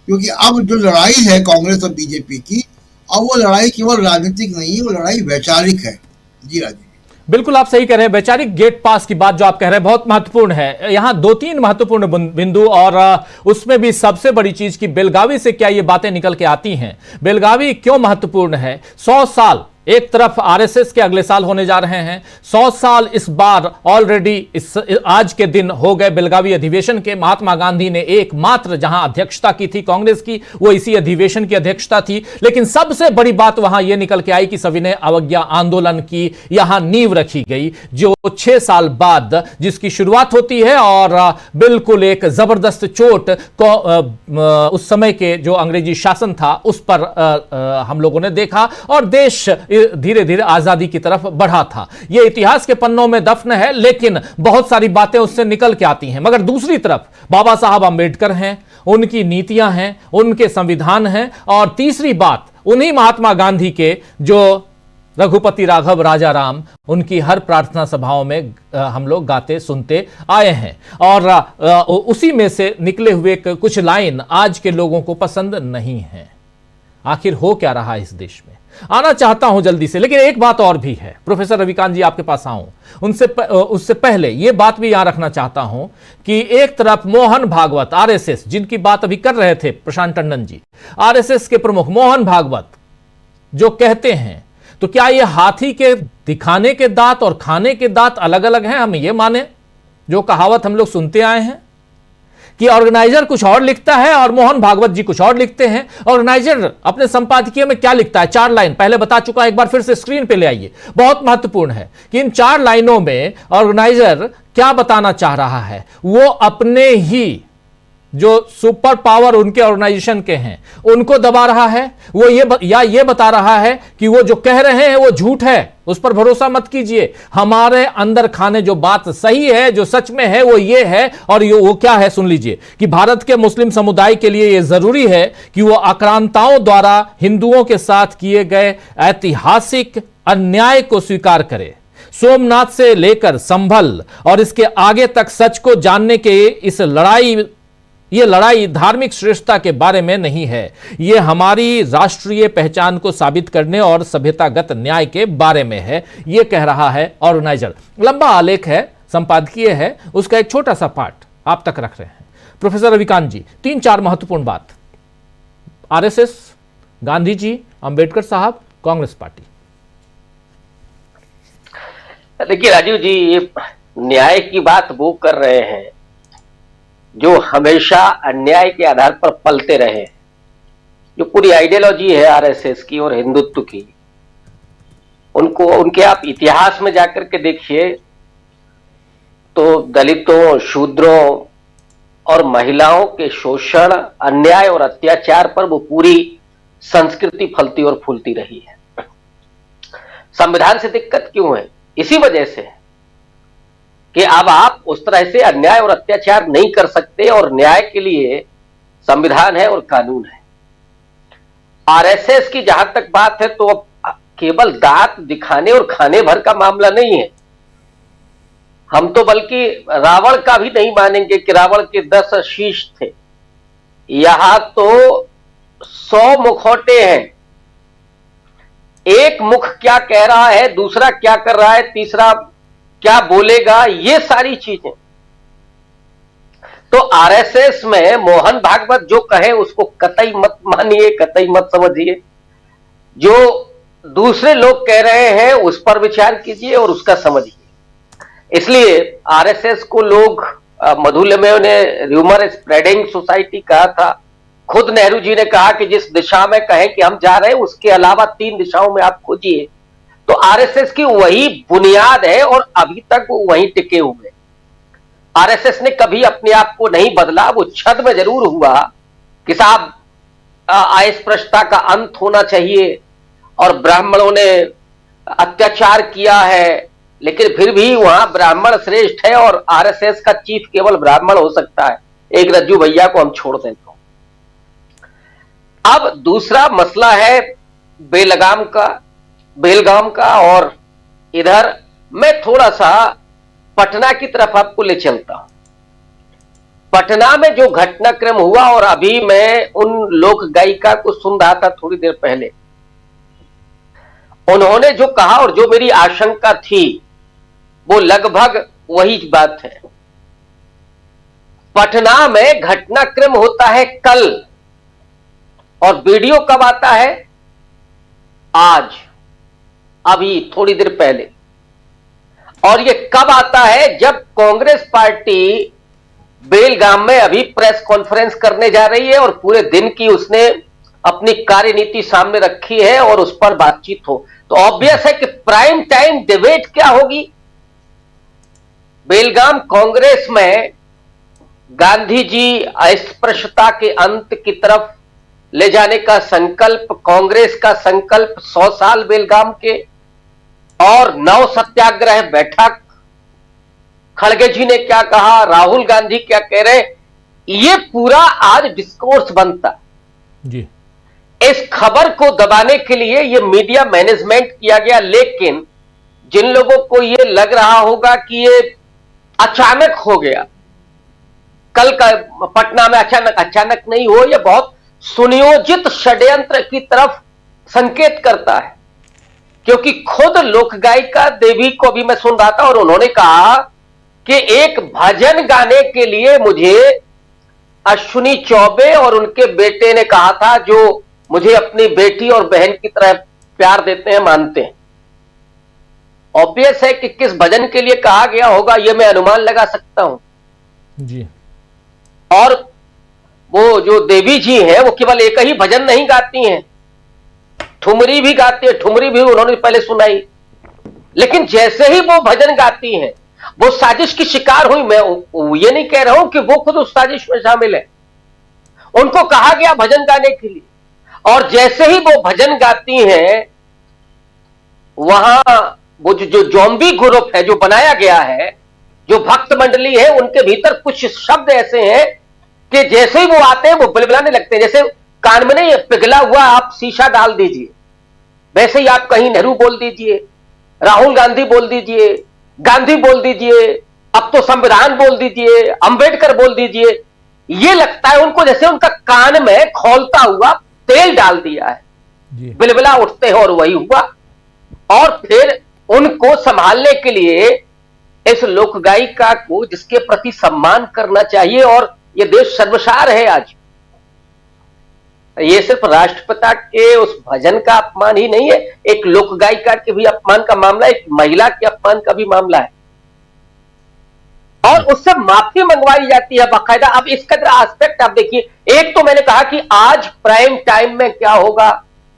क्योंकि अब जो लड़ाई है कांग्रेस और बीजेपी की, अब वो लड़ाई केवल राजनीतिक नहीं है, वो लड़ाई वैचारिक है। जी राजीव, बिल्कुल आप सही कह रहे हैं। वैचारिक गेट पास की बात जो आप कह रहे हैं बहुत महत्वपूर्ण है। यहां 2-3 महत्वपूर्ण बिंदु, और उसमें भी सबसे बड़ी चीज कि बेलगावी से क्या ये बातें निकल के आती हैं। बेलगावी क्यों महत्वपूर्ण है? 100 साल एक तरफ आरएसएस के अगले साल होने जा रहे हैं, 100 साल इस बार ऑलरेडी आज के दिन हो गए बेलगावी अधिवेशन के। महात्मा गांधी ने एकमात्र जहां अध्यक्षता की थी कांग्रेस की, वो इसी अधिवेशन की अध्यक्षता थी। लेकिन सबसे बड़ी बात वहां यह निकल के आई कि सविनय अवज्ञा आंदोलन की यहां नींव रखी गई, जो 6 साल बाद जिसकी शुरुआत होती है, और बिल्कुल एक जबरदस्त चोट उस समय के जो अंग्रेजी शासन था उस पर हम लोगों ने देखा, और देश धीरे धीरे आजादी की तरफ बढ़ा था। यह इतिहास के पन्नों में दफन है, लेकिन बहुत सारी बातें उससे निकल के आती हैं। मगर दूसरी तरफ बाबा साहब अंबेडकर हैं, उनकी नीतियां हैं, उनके संविधान हैं, और तीसरी बात उन्हीं महात्मा गांधी के जो रघुपति राघव राजा राम, उनकी हर प्रार्थना सभाओं में हम लोग गाते सुनते आए हैं, और उसी में से निकले हुए कुछ लाइन आज के लोगों को पसंद नहीं है। आखिर हो क्या रहा है इस देश में? आना चाहता हूं जल्दी से, लेकिन एक बात और भी है। प्रोफेसर रविकांत जी आपके पास आऊं उससे पहले यह बात भी यहां रखना चाहता हूं कि एक तरफ मोहन भागवत आरएसएस, जिनकी बात अभी कर रहे थे प्रशांत टंडन जी, आरएसएस के प्रमुख मोहन भागवत जो कहते हैं, तो क्या यह हाथी के दिखाने के दांत और खाने के दांत अलग अलग हैं? हम ये माने जो कहावत हम लोग सुनते आए हैं कि ऑर्गेनाइजर कुछ और लिखता है और मोहन भागवत जी कुछ और लिखते हैं। ऑर्गेनाइजर अपने संपादकीय में क्या लिखता है? 4 लाइन पहले बता चुका, एक बार फिर से स्क्रीन पे ले आइए। बहुत महत्वपूर्ण है कि इन 4 लाइनों में ऑर्गेनाइजर क्या बताना चाह रहा है। वो अपने ही जो सुपर पावर उनके ऑर्गेनाइजेशन के हैं उनको दबा रहा है। वो ये बता रहा है कि वो जो कह रहे हैं वो झूठ है, उस पर भरोसा मत कीजिए। हमारे अंदर खाने जो बात सही है, जो सच में है, वो ये है। और वो क्या है सुन लीजिए कि भारत के मुस्लिम समुदाय के लिए यह जरूरी है कि वो आक्रांताओं द्वारा हिंदुओं के साथ किए गए ऐतिहासिक अन्याय को स्वीकार करे। सोमनाथ से लेकर संभल और इसके आगे तक सच को जानने के ये लड़ाई धार्मिक श्रेष्ठता के बारे में नहीं है, ये हमारी राष्ट्रीय पहचान को साबित करने और सभ्यतागत न्याय के बारे में है, ये कह रहा है ऑर्गेनाइजर। लंबा आलेख है, संपादकीय है, उसका एक छोटा सा पार्ट आप तक रख रहे हैं। प्रोफेसर रविकांत जी, 3-4 महत्वपूर्ण बात। आरएसएस, गांधी जी, अंबेडकर साहब, कांग्रेस पार्टी। देखिए राजीव जी, ये न्याय की बात वो कर रहे हैं जो हमेशा अन्याय के आधार पर पलते रहे। जो पूरी आइडियोलॉजी है आरएसएस की और हिंदुत्व की, उनके आप इतिहास में जाकर के देखिए तो दलितों, शूद्रों और महिलाओं के शोषण, अन्याय और अत्याचार पर वो पूरी संस्कृति फलती और फूलती रही है। संविधान से दिक्कत क्यों है? इसी वजह से कि अब आप उस तरह से अन्याय और अत्याचार नहीं कर सकते, और न्याय के लिए संविधान है और कानून है। आरएसएस की जहां तक बात है तो अब केवल दांत दिखाने और खाने भर का मामला नहीं है। हम तो बल्कि रावण का भी नहीं मानेंगे कि रावण के 10 शीश थे। यहां तो 100 मुखौटे हैं। एक मुख क्या कह रहा है, दूसरा क्या कर रहा है, तीसरा क्या बोलेगा, ये सारी चीजें। तो आरएसएस में मोहन भागवत जो कहे उसको कतई मत मानिए, कतई मत समझिए। जो दूसरे लोग कह रहे हैं उस पर विचार कीजिए और उसका समझिए। इसलिए आरएसएस को लोग मधुमेह ने र्यूमर स्प्रेडिंग सोसाइटी कहा था। खुद नेहरू जी ने कहा कि जिस दिशा में कहें कि हम जा रहे हैं उसके अलावा 3 दिशाओं में आप खोजिए। तो आरएसएस की वही बुनियाद है और अभी तक वो वहीं टिके हुए। आरएसएस ने कभी अपने आप को नहीं बदला। वो छद में जरूर हुआ कि साहब अस्पृश्यता का अंत होना चाहिए और ब्राह्मणों ने अत्याचार किया है, लेकिन फिर भी वहां ब्राह्मण श्रेष्ठ है और आरएसएस का चीफ केवल ब्राह्मण हो सकता है। एक रज्जू भैया को हम छोड़ दें तो। अब दूसरा मसला है बेलगाम का और इधर मैं थोड़ा सा पटना की तरफ आपको ले चलता हूं। पटना में जो घटनाक्रम हुआ, और अभी मैं उन लोक गायिका को सुन रहा था थोड़ी देर पहले, उन्होंने जो कहा और जो मेरी आशंका थी वो लगभग वही बात है। पटना में घटनाक्रम होता है कल और वीडियो कब आता है? आज, अभी थोड़ी देर पहले। और ये कब आता है? जब कांग्रेस पार्टी बेलगाम में अभी प्रेस कॉन्फ्रेंस करने जा रही है और पूरे दिन की उसने अपनी कार्यनीति सामने रखी है और उस पर बातचीत हो, तो ऑब्वियस है कि प्राइम टाइम डिबेट क्या होगी। बेलगाम कांग्रेस में गांधी जी अस्पृश्यता के अंत की तरफ ले जाने का संकल्प, कांग्रेस का संकल्प 100 साल बेलगाम के, और 9 सत्याग्रह बैठक, खड़गे जी ने क्या कहा, राहुल गांधी क्या कह रहे, ये पूरा आज डिस्कोर्स बनता जी। इस खबर को दबाने के लिए ये मीडिया मैनेजमेंट किया गया। लेकिन जिन लोगों को ये लग रहा होगा कि ये अचानक हो गया, कल का पटना में अचानक नहीं हो, ये बहुत सुनियोजित षड्यंत्र की तरफ संकेत करता है। क्योंकि खुद लोक गायिका देवी को भी मैं सुन रहा था और उन्होंने कहा कि एक भजन गाने के लिए मुझे अश्विनी चौबे और उनके बेटे ने कहा था, जो मुझे अपनी बेटी और बहन की तरह प्यार देते हैं, मानते हैं। ऑब्वियस है कि किस भजन के लिए कहा गया होगा ये मैं अनुमान लगा सकता हूं जी। और वो जो देवी जी हैं वो केवल एक ही भजन नहीं गाती हैं, ठुमरी भी गाती है। ठुमरी भी उन्होंने पहले सुनाई। लेकिन जैसे ही वो भजन गाती हैं वो साजिश की शिकार हुई। मैं ये नहीं कह रहा हूं कि वो खुद उस साजिश में शामिल है, उनको कहा गया भजन गाने के लिए, और जैसे ही वो भजन गाती हैं वहां वो जो जोम्बी ग्रुप है जो बनाया गया है, जो भक्त मंडली है, उनके भीतर कुछ शब्द ऐसे हैं कि जैसे ही वो आते हैं वो बिलबिलाने लगते हैं। जैसे कान में नहीं पिघला हुआ आप शीशा डाल दीजिए, वैसे ही आप कहीं नेहरू बोल दीजिए, राहुल गांधी बोल दीजिए, गांधी बोल दीजिए, अब तो संविधान बोल दीजिए, अंबेडकर बोल दीजिए। ये लगता है उनको जैसे उनका कान में खौलता हुआ तेल डाल दिया है, बिलबिला उठते हैं। और वही हुआ। और फिर उनको संभालने के लिए इस लोक गायिका को, जिसके प्रति सम्मान करना चाहिए, और ये देश सर्वसार है आज, ये सिर्फ राष्ट्रपिता के उस भजन का अपमान ही नहीं है, एक लोक गायिका के भी अपमान का मामला है, एक महिला के अपमान का भी मामला है, और उससे माफी मंगवाई जाती है बाकायदा। अब इसका एस्पेक्ट आप देखिए। एक तो मैंने कहा कि आज प्राइम टाइम में क्या होगा,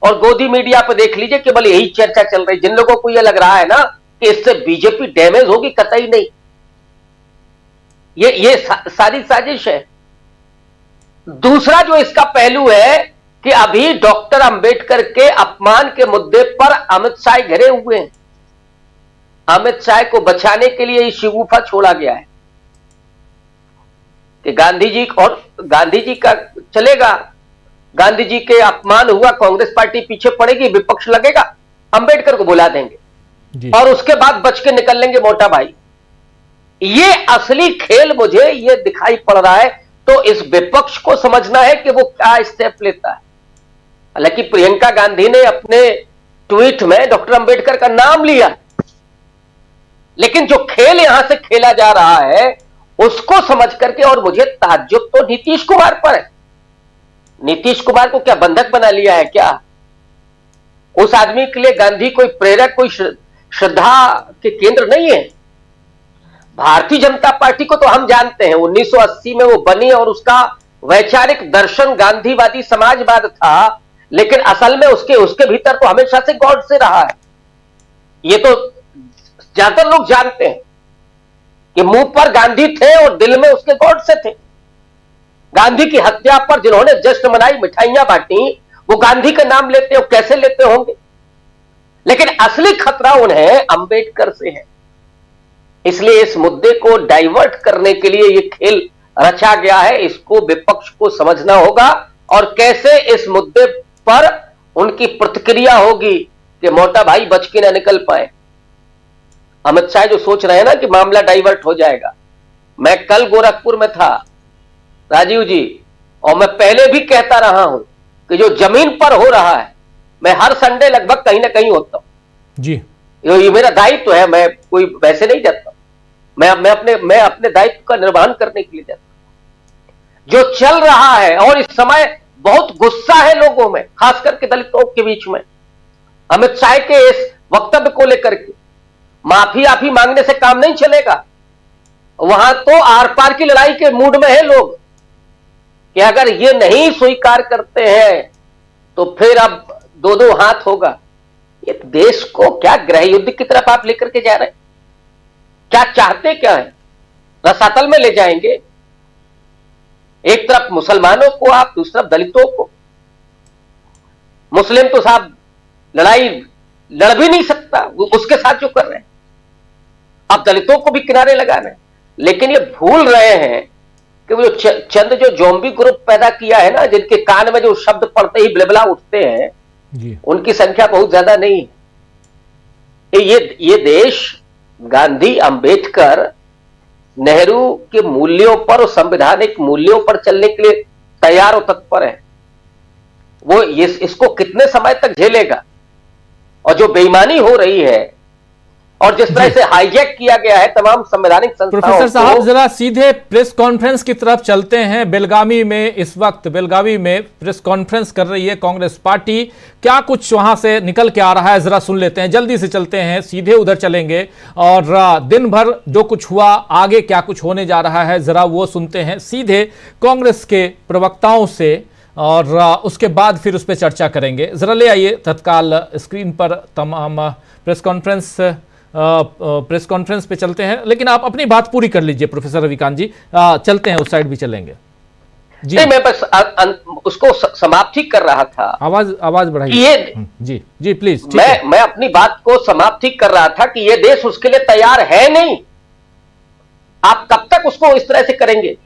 और गोदी मीडिया पर देख लीजिए केवल यही चर्चा चल रही। जिन लोगों को यह लग रहा है ना कि इससे बीजेपी डैमेज होगी, कतई नहीं, ये सारी साजिश है। दूसरा जो इसका पहलू है कि अभी डॉक्टर अंबेडकर के अपमान के मुद्दे पर अमित शाह घिरे हुए हैं। अमित शाह को बचाने के लिए शिगुफा छोड़ा गया है कि गांधी जी, और गांधी जी का चलेगा, गांधी जी के अपमान हुआ, कांग्रेस पार्टी पीछे पड़ेगी, विपक्ष लगेगा, अंबेडकर को बुला देंगे और उसके बाद बच के निकल लेंगे मोटा भाई। ये असली खेल मुझे ये दिखाई पड़ रहा है। तो इस विपक्ष को समझना है कि वो क्या स्टेप लेता है। हालांकि प्रियंका गांधी ने अपने ट्वीट में डॉक्टर अंबेडकर का नाम लिया, लेकिन जो खेल यहां से खेला जा रहा है उसको समझ करके, और मुझे ताज्जुब तो नीतीश कुमार पर है। नीतीश कुमार को क्या बंधक बना लिया है क्या? उस आदमी के लिए गांधी कोई प्रेरक, कोई श्रद्धा के केंद्र नहीं है। भारतीय जनता पार्टी को तो हम जानते हैं, 1980 में वो बनी और उसका वैचारिक दर्शन गांधीवादी समाजवाद था, लेकिन असल में उसके भीतर तो हमेशा से गॉड से रहा है। ये तो ज्यादातर लोग जानते हैं कि मुंह पर गांधी थे और दिल में उसके गॉड से थे। गांधी की हत्या पर जिन्होंने जश्न मनाई, मिठाइयां बांटी, वो गांधी का नाम लेते हो, कैसे लेते होंगे? लेकिन असली खतरा उन्हें अंबेडकर से है। इसलिए इस मुद्दे को डाइवर्ट करने के लिए ये खेल रचा गया है। इसको विपक्ष को समझना होगा और कैसे इस मुद्दे पर उनकी प्रतिक्रिया होगी कि मोटा भाई बच के ना निकल पाए। अमित शाह जो सोच रहे हैं ना कि मामला डाइवर्ट हो जाएगा, मैं कल गोरखपुर में था राजीव जी, और मैं पहले भी कहता रहा हूं कि जो जमीन पर हो रहा है, मैं हर संडे लगभग कहीं ना कहीं होता हूं जी, ये मेरा दायित्व है। मैं कोई वैसे नहीं जाता, मैं अपने दायित्व का निर्वहन करने के लिए जाता हूं। जो चल रहा है, और इस समय बहुत गुस्सा है लोगों में, खास करके दलितों के बीच में, अमित शाह के इस वक्तव्य को लेकर के माफी मांगने से काम नहीं चलेगा। वहां तो आर पार की लड़ाई के मूड में है लोग कि अगर ये नहीं स्वीकार करते हैं तो फिर अब दो हाथ होगा। ये देश को क्या गृह युद्ध की तरफ आप लेकर के जा रहे हैं? क्या चाहते क्या है? रसातल में ले जाएंगे। एक तरफ मुसलमानों को आप, दूसरी तरफ दलितों को। मुस्लिम तो साहब लड़ाई लड़ भी नहीं सकता उसके साथ जो कर रहे हैं, अब दलितों को भी किनारे लगा रहे हैं। लेकिन ये भूल रहे हैं कि वो चंद जो ज़ॉम्बी ग्रुप पैदा किया है ना, जिनके कान में जो शब्द पढ़ते ही बिलबिला उठते हैं जी, उनकी संख्या बहुत ज्यादा नहीं है। ये देश गांधी, अंबेडकर, नेहरू के मूल्यों पर और संवैधानिक मूल्यों पर चलने के लिए तैयार और तत्पर है। वो इसको कितने समय तक झेलेगा? और जो बेईमानी हो रही है और जिस तरह से हाईजैक किया गया है तमाम संवैधानिक संस्थाओं को। प्रोफेसर साहब जरा सीधे प्रेस कॉन्फ्रेंस की तरफ चलते हैं। बेलगावी में इस वक्त प्रेस कॉन्फ्रेंस कर रही है कांग्रेस पार्टी। क्या कुछ वहां से निकल के आ रहा है जरा सुन लेते हैं। जल्दी से चलते हैं, सीधे उधर चलेंगे और दिन भर जो कुछ हुआ, आगे क्या कुछ होने जा रहा है, जरा वो सुनते हैं सीधे कांग्रेस के प्रवक्ताओं से, और उसके बाद फिर उस पर चर्चा करेंगे। जरा ले आइए तत्काल स्क्रीन पर तमाम प्रेस कॉन्फ्रेंस पे चलते हैं, लेकिन आप अपनी बात पूरी कर लीजिए प्रोफेसर रविकांत जी। चलते हैं, उस साइड भी चलेंगे जी। नहीं, मैं बस उसको समाप्ति कर रहा था। आवाज बढ़ाइए जी जी प्लीज। मैं अपनी बात को समाप्ति कर रहा था कि ये देश उसके लिए तैयार है नहीं। आप कब तक उसको इस तरह से करेंगे?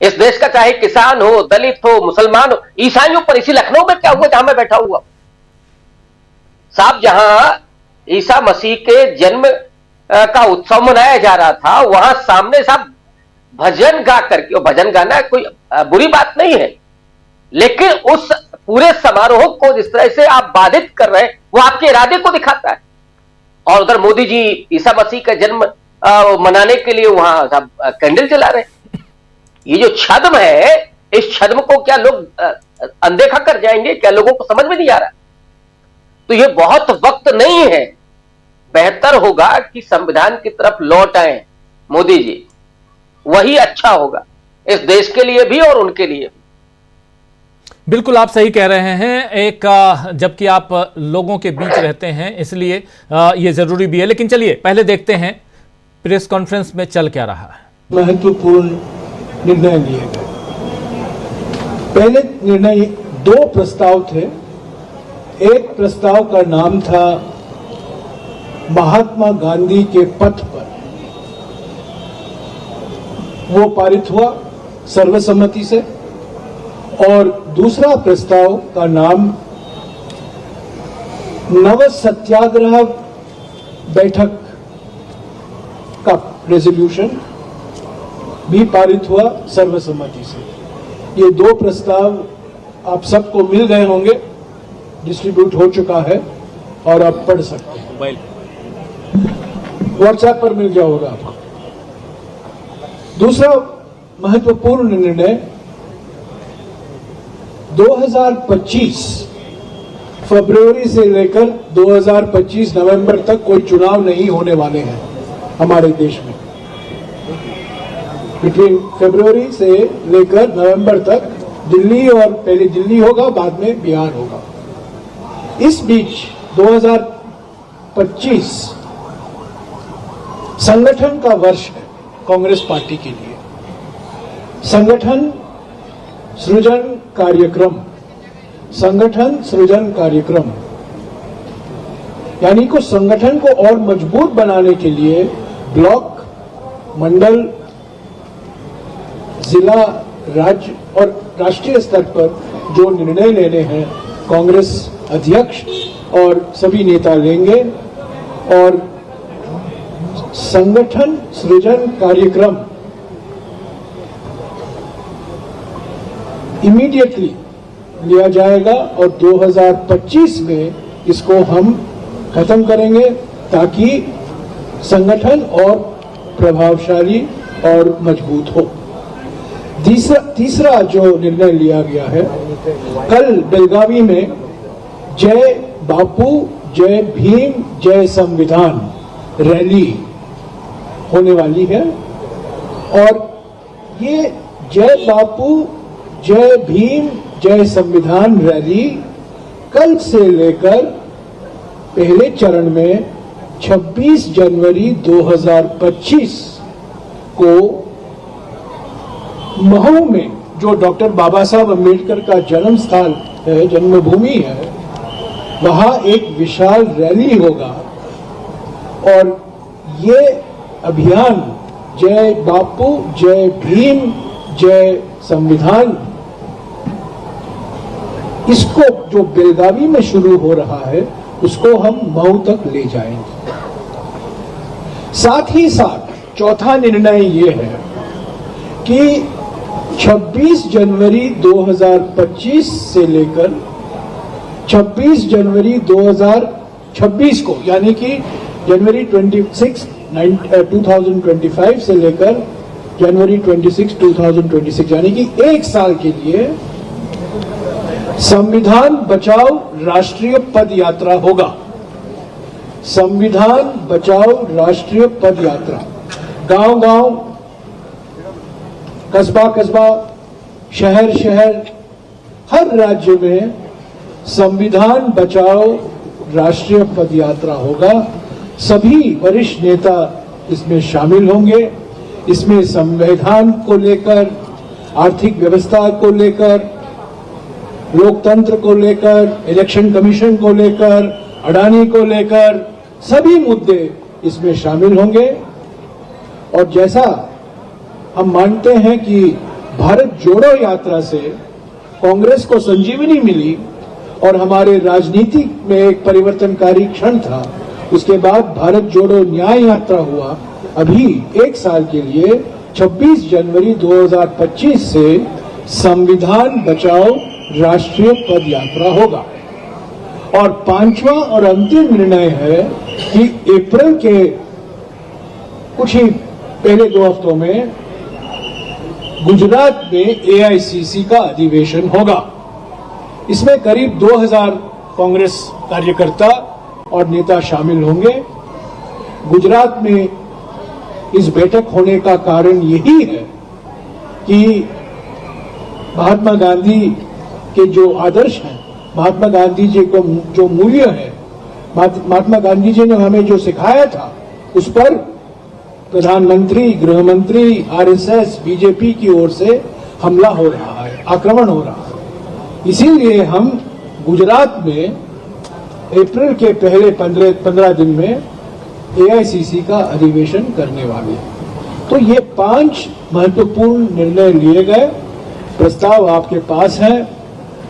इस देश का चाहे किसान हो, दलित हो, मुसलमान हो, ईसाइयों पर, इसी लखनऊ में क्या हुआ जहां मैं बैठा हुआ साहब, जहां ईसा मसीह के जन्म का उत्सव मनाया जा रहा था, वहां सामने साहब भजन गा करके, और भजन गाना कोई बुरी बात नहीं है, लेकिन उस पूरे समारोह को जिस तरह से आप बाधित कर रहे हैं, वो आपके इरादे को दिखाता है। और उधर मोदी जी ईसा मसीह का जन्म मनाने के लिए वहां साहब कैंडल जला रहे हैं। ये जो छद्म है, इस छद्म को क्या लोग अनदेखा कर जाएंगे? क्या लोगों को समझ में नहीं आ रहा? तो ये बहुत वक्त नहीं है। बेहतर होगा कि संविधान की तरफ लौट आए मोदी जी, वही अच्छा होगा इस देश के लिए भी और उनके लिए भी। बिल्कुल आप सही कह रहे हैं। एक जबकि आप लोगों के बीच रहते हैं, इसलिए ये जरूरी भी है। लेकिन चलिए पहले देखते हैं प्रेस कॉन्फ्रेंस में चल क्या रहा है। महत्वपूर्ण निर्णय लिए गए। पहले निर्णय 2 प्रस्ताव थे। एक प्रस्ताव का नाम था महात्मा गांधी के पथ पर, वो पारित हुआ सर्वसम्मति से। और दूसरा प्रस्ताव का नाम नव सत्याग्रह बैठक का रेजोल्यूशन भी पारित हुआ सर्वसम्मति से। ये 2 प्रस्ताव आप सबको मिल गए होंगे, डिस्ट्रीब्यूट हो चुका है और आप पढ़ सकते हैं। व्हाट्सएप पर मिल गया होगा आपको। दूसरा महत्वपूर्ण निर्णय 2025 फरवरी से लेकर 2025 नवंबर तक कोई चुनाव नहीं होने वाले हैं। हमारे देश में। बिटवीन फरवरी से लेकर नवंबर तक दिल्ली, और पहले दिल्ली होगा, बाद में बिहार होगा। इस बीच 2025 संगठन का वर्ष है कांग्रेस पार्टी के लिए। संगठन सृजन कार्यक्रम, संगठन सृजन कार्यक्रम यानी को संगठन को और मजबूत बनाने के लिए ब्लॉक, मंडल, जिला, राज्य और राष्ट्रीय स्तर पर जो निर्णय लेने हैं कांग्रेस अध्यक्ष और सभी नेता लेंगे, और संगठन सृजन कार्यक्रम इमीडिएटली लिया जाएगा और 2025 में इसको हम खत्म करेंगे ताकि संगठन और प्रभावशाली और मजबूत हो। तीसरा जो निर्णय लिया गया है, कल बेलगावी में जय बापू, जय भीम, जय संविधान रैली होने वाली है, और ये जय बापू, जय भीम, जय संविधान रैली कल से लेकर पहले चरण में 26 जनवरी 2025 को महू में, जो डॉक्टर बाबा साहब अम्बेडकर का जन्म स्थल है, जन्मभूमि है, वहां एक विशाल रैली होगा। और ये अभियान जय बापू, जय भीम, जय संविधान, इसको जो बेलगावी में शुरू हो रहा है उसको हम महू तक ले जाएंगे। साथ ही साथ चौथा निर्णय ये है कि 26 जनवरी 2025 से लेकर 26 जनवरी 2026 को, यानी कि जनवरी 26 2025 से लेकर जनवरी 26 2026, यानी कि एक साल के लिए संविधान बचाओ राष्ट्रीय पद यात्रा होगा। संविधान बचाओ राष्ट्रीय पद यात्रा गांव गांव, कस्बा कस्बा, शहर शहर, हर राज्य में संविधान बचाओ राष्ट्रीय पद यात्रा होगा। सभी वरिष्ठ नेता इसमें शामिल होंगे। इसमें संविधान को लेकर, आर्थिक व्यवस्था को लेकर, लोकतंत्र को लेकर, इलेक्शन कमीशन को लेकर, अडानी को लेकर, सभी मुद्दे इसमें शामिल होंगे। और जैसा हम मानते हैं कि भारत जोड़ो यात्रा से कांग्रेस को संजीवनी मिली और हमारे राजनीति में एक परिवर्तनकारी क्षण था, उसके बाद भारत जोड़ो न्याय यात्रा हुआ। अभी एक साल के लिए 26 जनवरी 2025 से संविधान बचाओ राष्ट्रीय पद यात्रा होगा। और पांचवा और अंतिम निर्णय है कि अप्रैल के कुछ ही पहले 2 हफ्तों में गुजरात में एआईसीसी का अधिवेशन होगा। इसमें करीब 2000 कांग्रेस कार्यकर्ता और नेता शामिल होंगे। गुजरात में इस बैठक होने का कारण यही है कि महात्मा गांधी के जो आदर्श हैं, महात्मा गांधी जी को जो मूल्य है, महात्मा गांधी जी ने हमें जो सिखाया था, उस पर प्रधानमंत्री, गृह मंत्री, आरएसएस, बीजेपी की ओर से हमला हो रहा है, आक्रमण हो रहा है। इसीलिए हम गुजरात में अप्रैल के पहले 15 दिन में एआईसीसी का अधिवेशन करने वाले हैं। तो ये 5 महत्वपूर्ण निर्णय लिए गए, प्रस्ताव आपके पास है।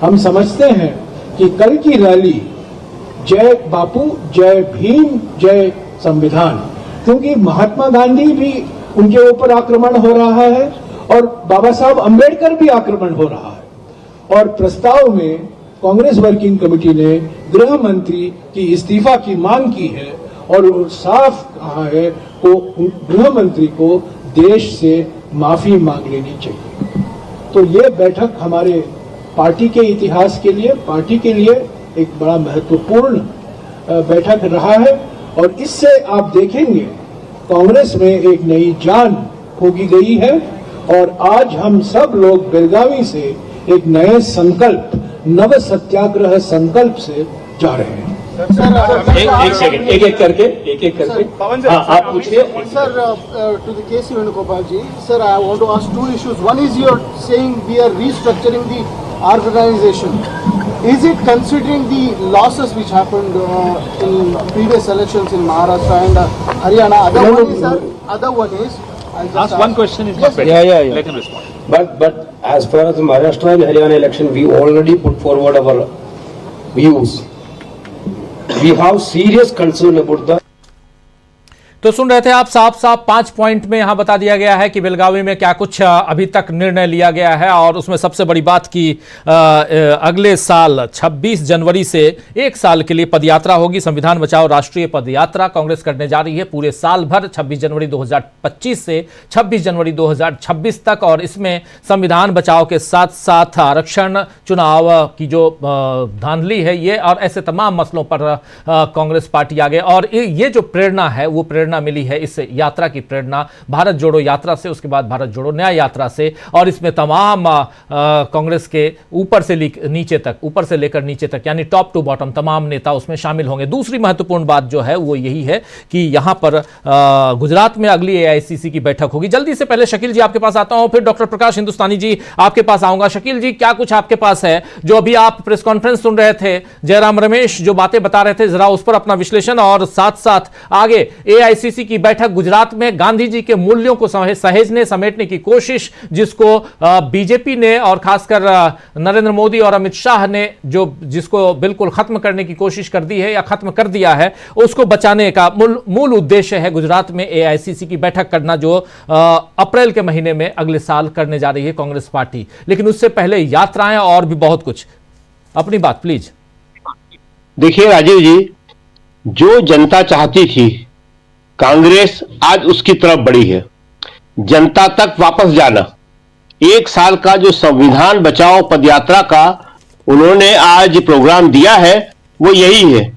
हम समझते हैं कि कल की रैली जय बापू, जय भीम, जय संविधान, क्योंकि महात्मा गांधी भी, उनके ऊपर आक्रमण हो रहा है और बाबा साहब अम्बेडकर भी आक्रमण हो रहा है। और प्रस्ताव में कांग्रेस वर्किंग कमेटी ने गृह मंत्री की इस्तीफा की मांग की है और साफ कहा है को गृह मंत्री को देश से माफी मांग लेनी चाहिए। तो ये बैठक हमारे पार्टी के इतिहास के लिए, पार्टी के लिए एक बड़ा महत्वपूर्ण बैठक रहा है। और इससे आप देखेंगे कांग्रेस में एक नई जान फूंकी गई है और आज हम सब लोग बेलगावी से एक नए संकल्प, नव सत्याग्रह संकल्प से जा रहे हैं। एक सेकंड, एक एक करके हाँ आप पूछिए Sir, to the K.C. Venugopal ji, sir, I want to ask two issues. One is you're saying we are restructuring the organization. Is it considering the losses which happened in previous elections in Maharashtra and Haryana? Other one is. I'll just ask one question is yes, not yeah, better. Let him respond. But as far as the Maharashtra and Haryana election, we already put forward our views. We have serious concern about the. तो सुन रहे थे आप, साफ 5 point में यहां बता दिया गया है कि बेलगावी में क्या कुछ अभी तक निर्णय लिया गया है। और उसमें सबसे बड़ी बात कि अगले साल 26 जनवरी से 1 साल के लिए पदयात्रा होगी। संविधान बचाओ राष्ट्रीय पदयात्रा कांग्रेस करने जा रही है पूरे साल भर, 26 जनवरी 2025 से 26 जनवरी 2026 तक। और इसमें संविधान बचाओ के साथ साथ आरक्षण, चुनाव की जो धांधली है ये और ऐसे तमाम मसलों पर कांग्रेस पार्टी आगे। और ये जो प्रेरणा है वो प्रेरणा मिली है इस यात्रा की, प्रेरणा भारत जोड़ो यात्रा से, उसके बाद भारत जोड़ो न्याय यात्रा से। और इसमें तमाम कांग्रेस के ऊपर से नीचे तक, ऊपर से लेकर नीचे तक, यानी टॉप टू बॉटम तमाम नेता उसमें शामिल होंगे। दूसरी महत्वपूर्ण बात जो है वो यही है कि यहां पर गुजरात में अगली एआईसीसी की बैठक होगी जल्दी से। पहले शकील जी आपके पास आता हूं, फिर डॉक्टर प्रकाश हिंदुस्तानी जी आपके पास आऊंगा। शकील जी, क्या कुछ आपके पास है जो अभी आप प्रेस कॉन्फ्रेंस सुन रहे थे, जयराम रमेश जो बातें बता रहे थे, जरा उस पर अपना विश्लेषण, और साथ साथ आगे एआईसीसी की बैठक गुजरात में गांधी जी के मूल्यों को सहेजने समेटने की कोशिश, जिसको बीजेपी ने और खासकर नरेंद्र मोदी और अमित शाह ने जिसको बिल्कुल खत्म करने की कोशिश कर दी है या खत्म कर दिया है, उसको बचाने का मूल उद्देश्य है गुजरात में एआईसीसी की बैठक करना, जो अप्रैल के महीने में अगले साल करने जा रही है कांग्रेस पार्टी। लेकिन उससे पहले यात्राएं और भी बहुत कुछ। अपनी बात प्लीज। देखिए राजीव जी, जो जनता चाहती थी कांग्रेस आज उसकी तरफ बढ़ी है। जनता तक वापस जाना, 1 साल का जो संविधान बचाओ पदयात्रा का उन्होंने आज प्रोग्राम दिया है वो यही है।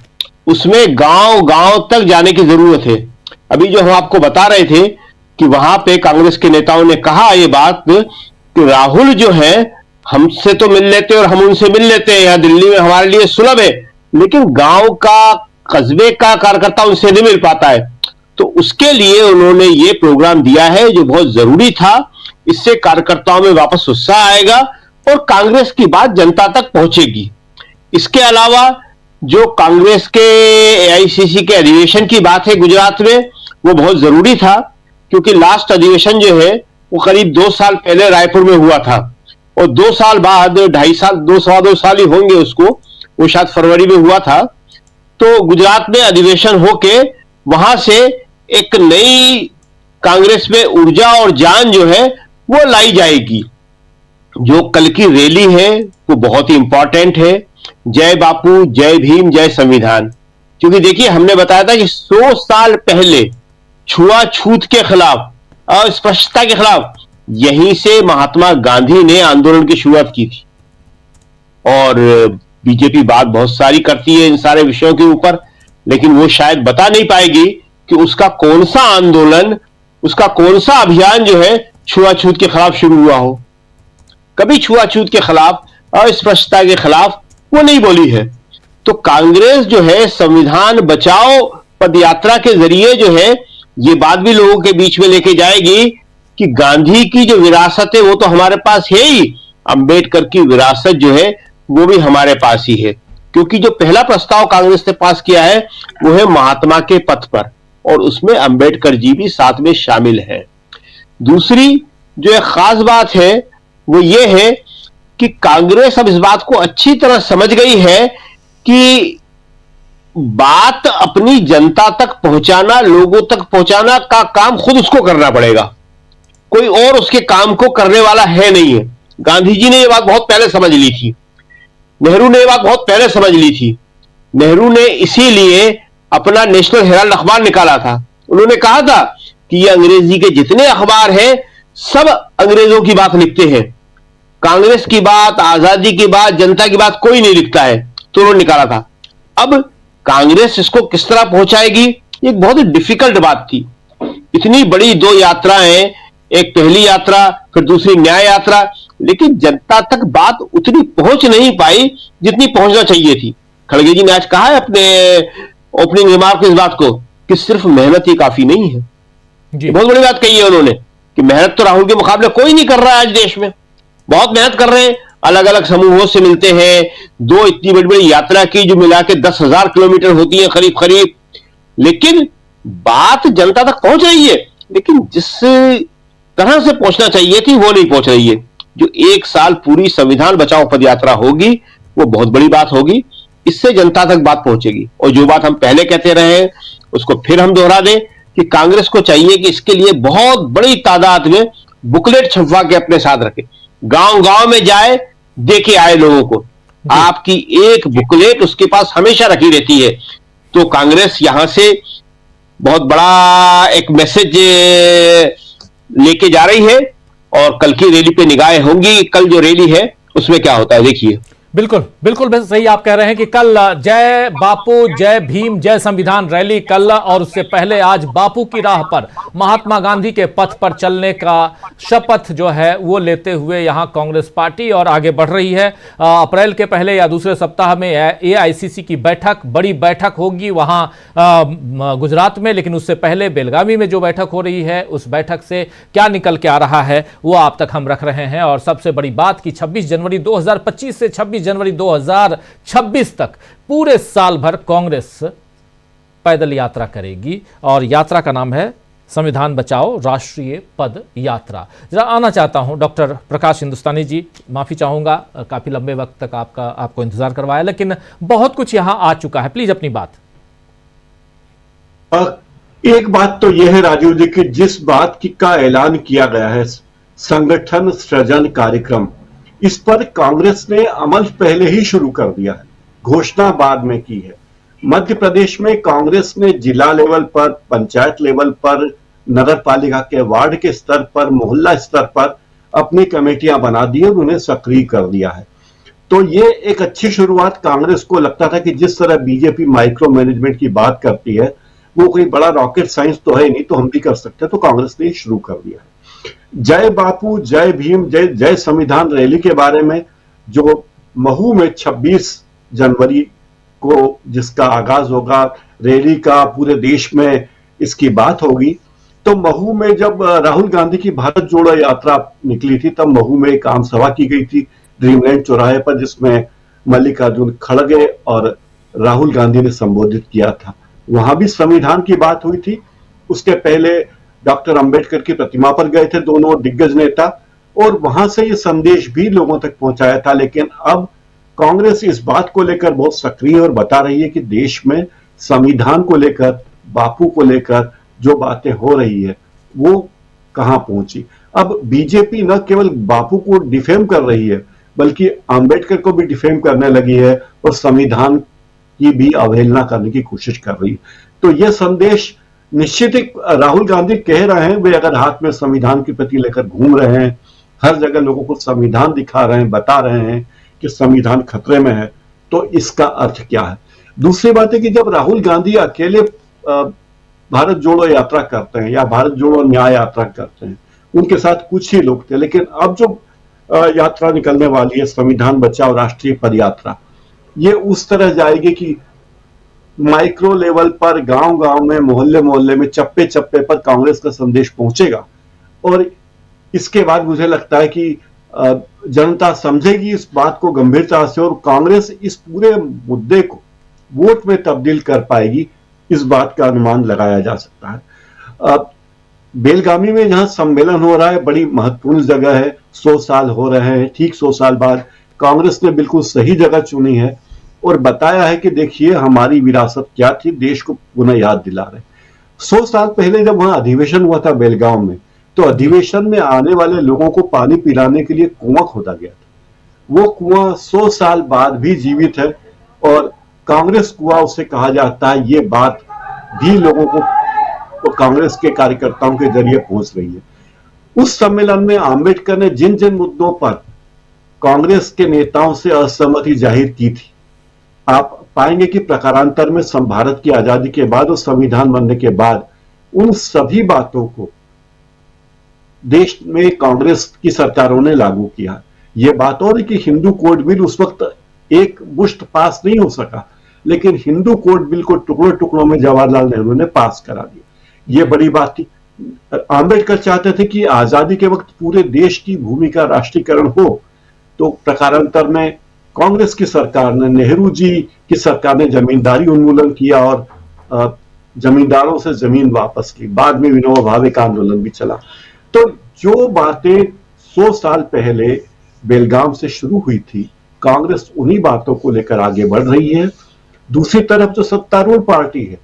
उसमें गांव गांव तक जाने की जरूरत है। अभी जो हम आपको बता रहे थे कि वहां पे कांग्रेस के नेताओं ने कहा ये बात कि राहुल जो है हमसे तो मिल लेते और हम उनसे मिल लेते हैं, यहां दिल्ली में हमारे लिए सुलभ है, लेकिन गांव का कस्बे का कार्यकर्ता उनसे नहीं मिल पाता है। तो उसके लिए उन्होंने ये प्रोग्राम दिया है जो बहुत जरूरी था। इससे कार्यकर्ताओं में वापस उत्साह आएगा और कांग्रेस की बात जनता तक पहुंचेगी। इसके अलावा जो कांग्रेस के एआईसीसी के अधिवेशन की बात है गुजरात में, वो बहुत जरूरी था, क्योंकि लास्ट अधिवेशन जो है वो करीब 2 साल पहले रायपुर में हुआ था और 2 साल बाद 2.5 साल 2 साल ही होंगे उसको, वो शायद फरवरी में हुआ था। तो गुजरात में अधिवेशन होके वहां से एक नई कांग्रेस में ऊर्जा और जान जो है वो लाई जाएगी। जो कल की रैली है वो बहुत ही इंपॉर्टेंट है। जय बापू, जय भीम, जय संविधान। क्योंकि देखिए हमने बताया था कि 100 साल पहले छुआछूत के खिलाफ, अस्पृश्यता के खिलाफ, यहीं से महात्मा गांधी ने आंदोलन की शुरुआत की थी। और बीजेपी बात बहुत सारी करती है इन सारे विषयों के ऊपर, लेकिन वो शायद बता नहीं पाएगी कि उसका कौन सा आंदोलन, उसका कौन सा अभियान जो है छुआछूत के खिलाफ शुरू हुआ हो। कभी छुआछूत के खिलाफ, अस्पृश्यता के खिलाफ वो नहीं बोली है। तो कांग्रेस जो है संविधान बचाओ पदयात्रा के जरिए जो है ये बात भी लोगों के बीच में लेके जाएगी कि गांधी की जो विरासत है वो तो हमारे पास है ही, अंबेडकर की विरासत जो है वो भी हमारे पास ही है। क्योंकि जो पहला प्रस्ताव कांग्रेस ने पास किया है वो है महात्मा के पथ पर, और उसमें अंबेडकर जी भी साथ में शामिल है। दूसरी जो एक खास बात है वो ये है कि कांग्रेस अब इस बात को अच्छी तरह समझ गई है कि बात अपनी जनता तक पहुंचाना, लोगों तक पहुंचाना का काम खुद उसको करना पड़ेगा, कोई और उसके काम को करने वाला है नहीं है। गांधी जी ने यह बात बहुत पहले समझ ली थी, नेहरू ने यह बात बहुत पहले समझ ली थी। नेहरू ने इसीलिए अपना नेशनल हेराल्ड अखबार निकाला था। उन्होंने कहा था कि ये अंग्रेजी के जितने अखबार हैं सब अंग्रेजों की बात लिखते हैं, कांग्रेस की बात, आजादी की बात, जनता की बात कोई नहीं लिखता है। तो उन्होंने निकाला था। अब कांग्रेस इसको किस तरह पहुंचाएगी, एक बहुत ही डिफिकल्ट बात थी। इतनी बड़ी दो यात्राएं, एक पहली यात्रा फिर दूसरी न्याय यात्रा, लेकिन जनता तक बात उतनी पहुंच नहीं पाई जितनी पहुंचना चाहिए थी। खड़गे जी ने आज कहा है अपने ओपनिंग रिमार्क इस बात को कि सिर्फ मेहनत ही काफी नहीं है। जी। बहुत बड़ी बात कही है उन्होंने कि मेहनत तो राहुल के मुकाबले कोई नहीं कर रहा है आज देश में। बहुत मेहनत कर रहे हैं, अलग अलग समूहों से मिलते हैं, दो इतनी बड़ी बड़ी यात्रा की जो मिला के 10,000 किलोमीटर होती है करीब करीब, लेकिन बात जनता तक पहुंच रही है, लेकिन जिस तरह से पहुंचना चाहिए थी वो नहीं पहुंच रही है। जो 1 साल पूरी संविधान बचाओ पदयात्रा होगी वो बहुत बड़ी बात होगी, इससे जनता तक बात पहुंचेगी। और जो बात हम पहले कहते रहे हैं उसको फिर हम दोहरा दें कि कांग्रेस को चाहिए कि इसके लिए बहुत बड़ी तादाद में बुकलेट छपवा के अपने साथ रखे, गांव गांव में जाए, देखे आए लोगों को। आपकी एक बुकलेट उसके पास हमेशा रखी रहती है। तो कांग्रेस यहां से बहुत बड़ा एक मैसेज लेके जा रही है और कल की रैली पे निगाहें होंगी। कल जो रैली है उसमें क्या होता है देखिए। बिल्कुल बिल्कुल सही आप कह रहे हैं कि कल जय बापू जय भीम जय संविधान रैली कल, और उससे पहले आज बापू की राह पर महात्मा गांधी के पथ पर चलने का शपथ जो है वो लेते हुए यहां कांग्रेस पार्टी और आगे बढ़ रही है। अप्रैल के पहले या दूसरे सप्ताह में एआईसीसी की बैठक, बड़ी बैठक होगी वहां गुजरात में, लेकिन उससे पहले बेलगावी में जो बैठक हो रही है उस बैठक से क्या निकल के आ रहा है वो आप तक हम रख रहे हैं। और सबसे बड़ी बात कि 26 जनवरी 2025 से 26 जनवरी 2026 तक पूरे साल भर कांग्रेस पैदल यात्रा करेगी और यात्रा का नाम है संविधान बचाओ राष्ट्रीय पद यात्रा। जरा आना चाहता हूं डॉक्टर प्रकाश हिंदुस्तानी जी, माफी चाहूंगा काफी लंबे वक्त तक आपको इंतजार करवाया, लेकिन बहुत कुछ यहां आ चुका है, प्लीज अपनी बात। एक बात तो यह है राजीव जी कि जिस बात का ऐलान किया गया है संगठन सृजन कार्यक्रम, इस पर कांग्रेस ने अमल पहले ही शुरू कर दिया है, घोषणा बाद में की है। मध्य प्रदेश में कांग्रेस ने जिला लेवल पर, पंचायत लेवल पर, नगर पालिका के वार्ड के स्तर पर, मोहल्ला स्तर पर अपनी कमेटियां बना दी और उन्हें सक्रिय कर दिया है। तो ये एक अच्छी शुरुआत। कांग्रेस को लगता था कि जिस तरह बीजेपी माइक्रो मैनेजमेंट की बात करती है वो कोई बड़ा रॉकेट साइंस तो है नहीं, तो हम भी कर सकते हैं, तो कांग्रेस ने शुरू कर दिया है। जय बापू जय भीम जय जय संविधान रैली के बारे में जो महू में 26 जनवरी को जिसका आगाज होगा, रैली का पूरे देश में इसकी बात होगी। तो महू में जब राहुल गांधी की भारत जोड़ो यात्रा निकली थी तब महू में एक आम सभा की गई थी ड्रीमलैंड चौराहे पर, जिसमें मल्लिकार्जुन खड़गे और राहुल गांधी ने संबोधित किया था। वहां भी संविधान की बात हुई थी। उसके पहले डॉक्टर अंबेडकर की प्रतिमा पर गए थे दोनों दिग्गज नेता और वहां से ये संदेश भी लोगों तक पहुंचाया था। लेकिन अब कांग्रेस इस बात को लेकर बहुत सक्रिय और बता रही है कि देश में संविधान को लेकर, बापू को लेकर जो बातें हो रही है वो कहां पहुंची। अब बीजेपी न केवल बापू को डिफेम कर रही है बल्कि अंबेडकर को भी डिफेम करने लगी है और संविधान की भी अवहेलना करने की कोशिश कर रही है। तो यह संदेश निश्चित ही राहुल गांधी कह रहे हैं, वे अगर हाथ में संविधान की प्रति लेकर घूम रहे हैं, हर जगह लोगों को संविधान दिखा रहे हैं, बता रहे हैं कि संविधान खतरे में है, तो इसका अर्थ क्या है। दूसरी बात है कि जब राहुल गांधी अकेले भारत जोड़ो यात्रा करते हैं या भारत जोड़ो न्याय यात्रा करते हैं, उनके साथ कुछ ही लोग थे, लेकिन अब जो यात्रा निकलने वाली है संविधान बचाओ राष्ट्रीय पद यात्रा, ये उस तरह जाएगी कि माइक्रो लेवल पर, गांव गांव में, मोहल्ले मोहल्ले में, चप्पे चप्पे पर कांग्रेस का संदेश पहुंचेगा। और इसके बाद मुझे लगता है कि जनता समझेगी इस बात को गंभीरता से और कांग्रेस इस पूरे मुद्दे को वोट में तब्दील कर पाएगी, इस बात का अनुमान लगाया जा सकता है। बेलगामी में जहां सम्मेलन हो रहा है, बड़ी महत्वपूर्ण जगह है, 100 साल हो रहे हैं, ठीक 100 साल बाद कांग्रेस ने बिल्कुल सही जगह चुनी है और बताया है कि देखिए हमारी विरासत क्या थी, देश को पुनः याद दिला रहे। 100 साल पहले जब वहां अधिवेशन हुआ था बेलगांव में, तो अधिवेशन में आने वाले लोगों को पानी पिलाने के लिए कुआं खोदा गया था। वो कुआं 100 साल बाद भी जीवित है और कांग्रेस कुआं उसे कहा जाता है। ये बात भी लोगों को तो कांग्रेस के कार्यकर्ताओं के जरिए पहुंच रही है। उस सम्मेलन में आंबेडकर ने जिन जिन मुद्दों पर कांग्रेस के नेताओं से असहमति जाहिर की थी, आप पाएंगे कि प्रकारांतर में भारत की आजादी के बाद और संविधान बनने के बाद उन सभी बातों को देश में कांग्रेस की सरकारों ने लागू किया। यह बात और है कि हिंदू कोड बिल उस वक्त एक मुश्त पास नहीं हो सका, लेकिन हिंदू कोड बिल को टुकड़ों टुकड़ों में जवाहरलाल नेहरू ने पास करा दिया। यह बड़ी बात थी। आंबेडकर चाहते थे कि आजादी के वक्त पूरे देश की भूमि का राष्ट्रीयकरण हो, तो प्रकारांतर में कांग्रेस की सरकार ने, नेहरू जी की सरकार ने जमींदारी उन्मूलन किया और जमींदारों से जमीन वापस की। बाद में विनोबा भावे का आंदोलन भी चला। तो जो बातें 100 साल पहले बेलगाम से शुरू हुई थी, कांग्रेस उन्हीं बातों को लेकर आगे बढ़ रही है। दूसरी तरफ जो सत्तारूढ़ पार्टी है